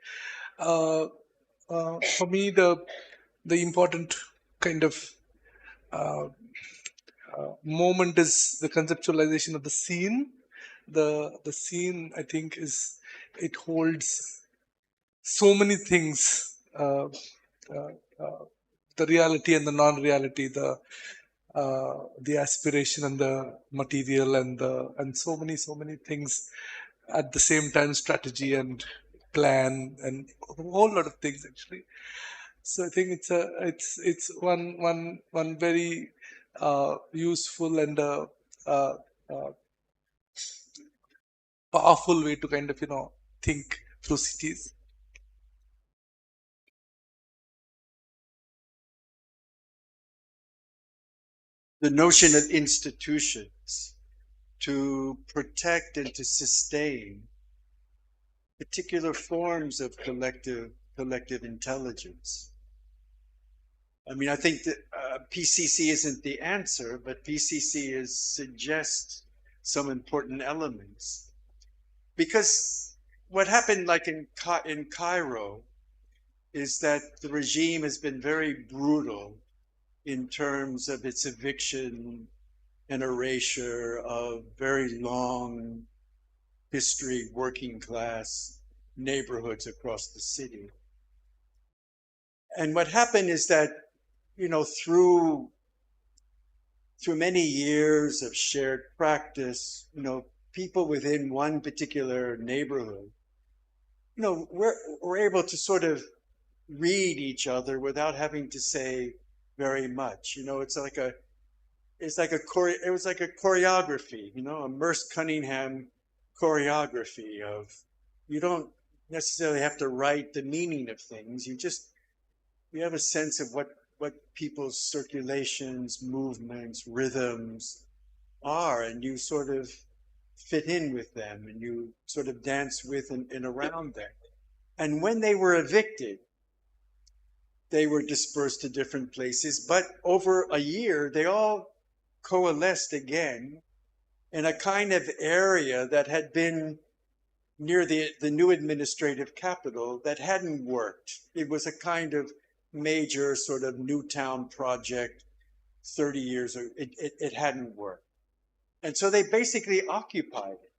uh, for me the important kind of uh, moment is the conceptualization of the scene. The scene, I think, it holds so many things. Uh, uh, the reality and the non-reality, the aspiration and the material, and so many things at the same time, strategy and plan and a whole lot of things actually. So I think it's one very useful and uh, uh, powerful way to kind of think through cities. The notion of institutions to protect and to sustain particular forms of collective intelligence. I mean, I think that PCC isn't the answer, but PCC suggests some important elements. Because what happened, like in Cairo, is that the regime has been very brutal in terms of its eviction and erasure of very long history working class neighborhoods across the city. And what happened is that, through many years of shared practice, people within one particular neighborhood, we're able to sort of read each other without having to say very much. It was like a choreography, a Merce Cunningham choreography of, you don't necessarily have to write the meaning of things. You have a sense of what people's circulations, movements, rhythms are, and you sort of fit in with them and you sort of dance with and around them. And when they were evicted, they were dispersed to different places, but over a year, they all coalesced again in a kind of area that had been near the new administrative capital that hadn't worked. It was a kind of major sort of new town project 30 years ago. It hadn't worked. And so they basically occupied it.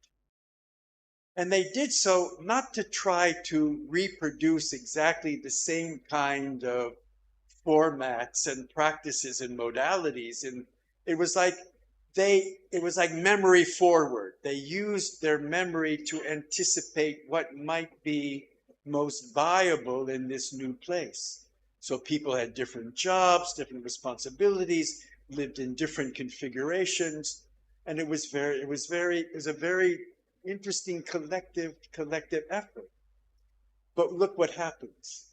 And they did so not to try to reproduce exactly the same kind of formats and practices and modalities. And it was like memory forward. They used their memory to anticipate what might be most viable in this new place. So people had different jobs, different responsibilities, lived in different configurations, and it was a very interesting collective effort. But look what happens.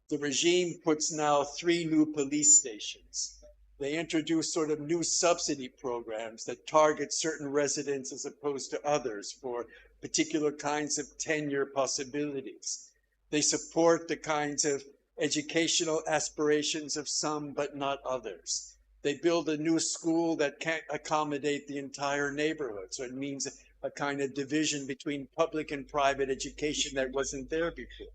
The regime puts now 3 new police stations. They introduce sort of new subsidy programs that target certain residents as opposed to others for particular kinds of tenure possibilities. They support the kinds of educational aspirations of some but not others. They build a new school that can't accommodate the entire neighborhood. So it means a kind of division between public and private education that wasn't there before.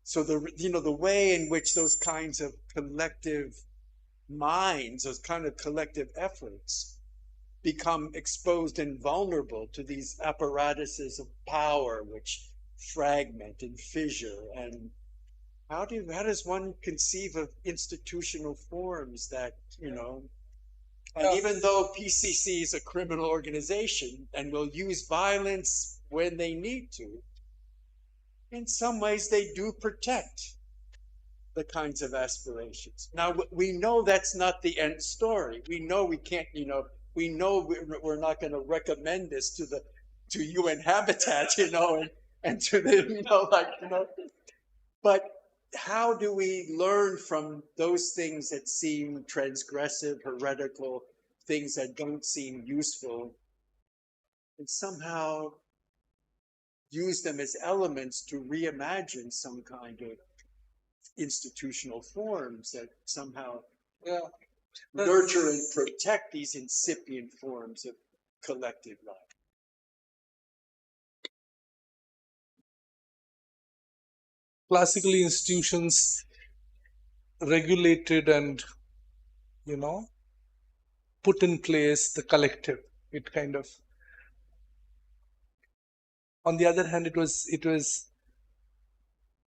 So the way in which those kinds of collective minds, those kind of collective efforts become exposed and vulnerable to these apparatuses of power which fragment and fissure. And how does one conceive of institutional forms that, and even though PCC is a criminal organization and will use violence when they need to, in some ways they do protect the kinds of aspirations. Now, we know that's not the end story. We know we can't, we know we're not going to recommend this to UN Habitat, and to the, but how do we learn from those things that seem transgressive, heretical, things that don't seem useful, and somehow use them as elements to reimagine some kind of institutional forms that somehow nurture and protect these incipient forms of collective life? Classically, institutions regulated and put in place the collective. It kind of, on the other hand, it was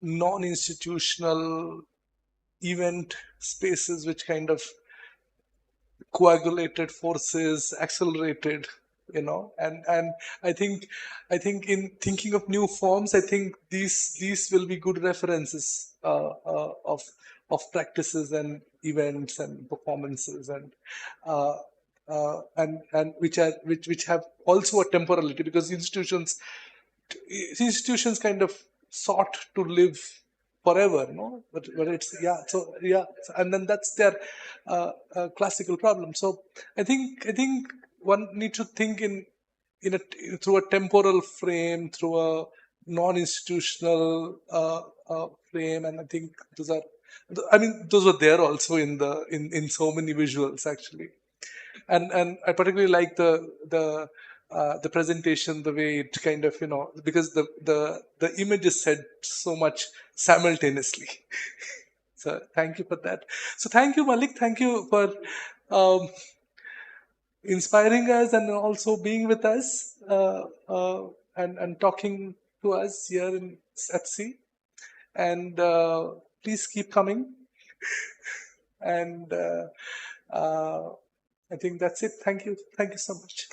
non-institutional event spaces which kind of coagulated forces, accelerated, and I think in thinking of new forms, I think these will be good references of practices and events and performances and which have also a temporality, because institutions kind of sought to live forever, no? But it's and then that's their classical problem. So I think one needs to think in through a temporal frame, through a non-institutional frame, and I think those were there also in so many visuals actually, and I particularly like the presentation, the way it kind of because the image is said so much simultaneously. So thank you for that. So thank you, Malik. Thank you for um, inspiring us and also being with us and talking to us here at sea. And please keep coming. And I think that's it. Thank you. Thank you so much.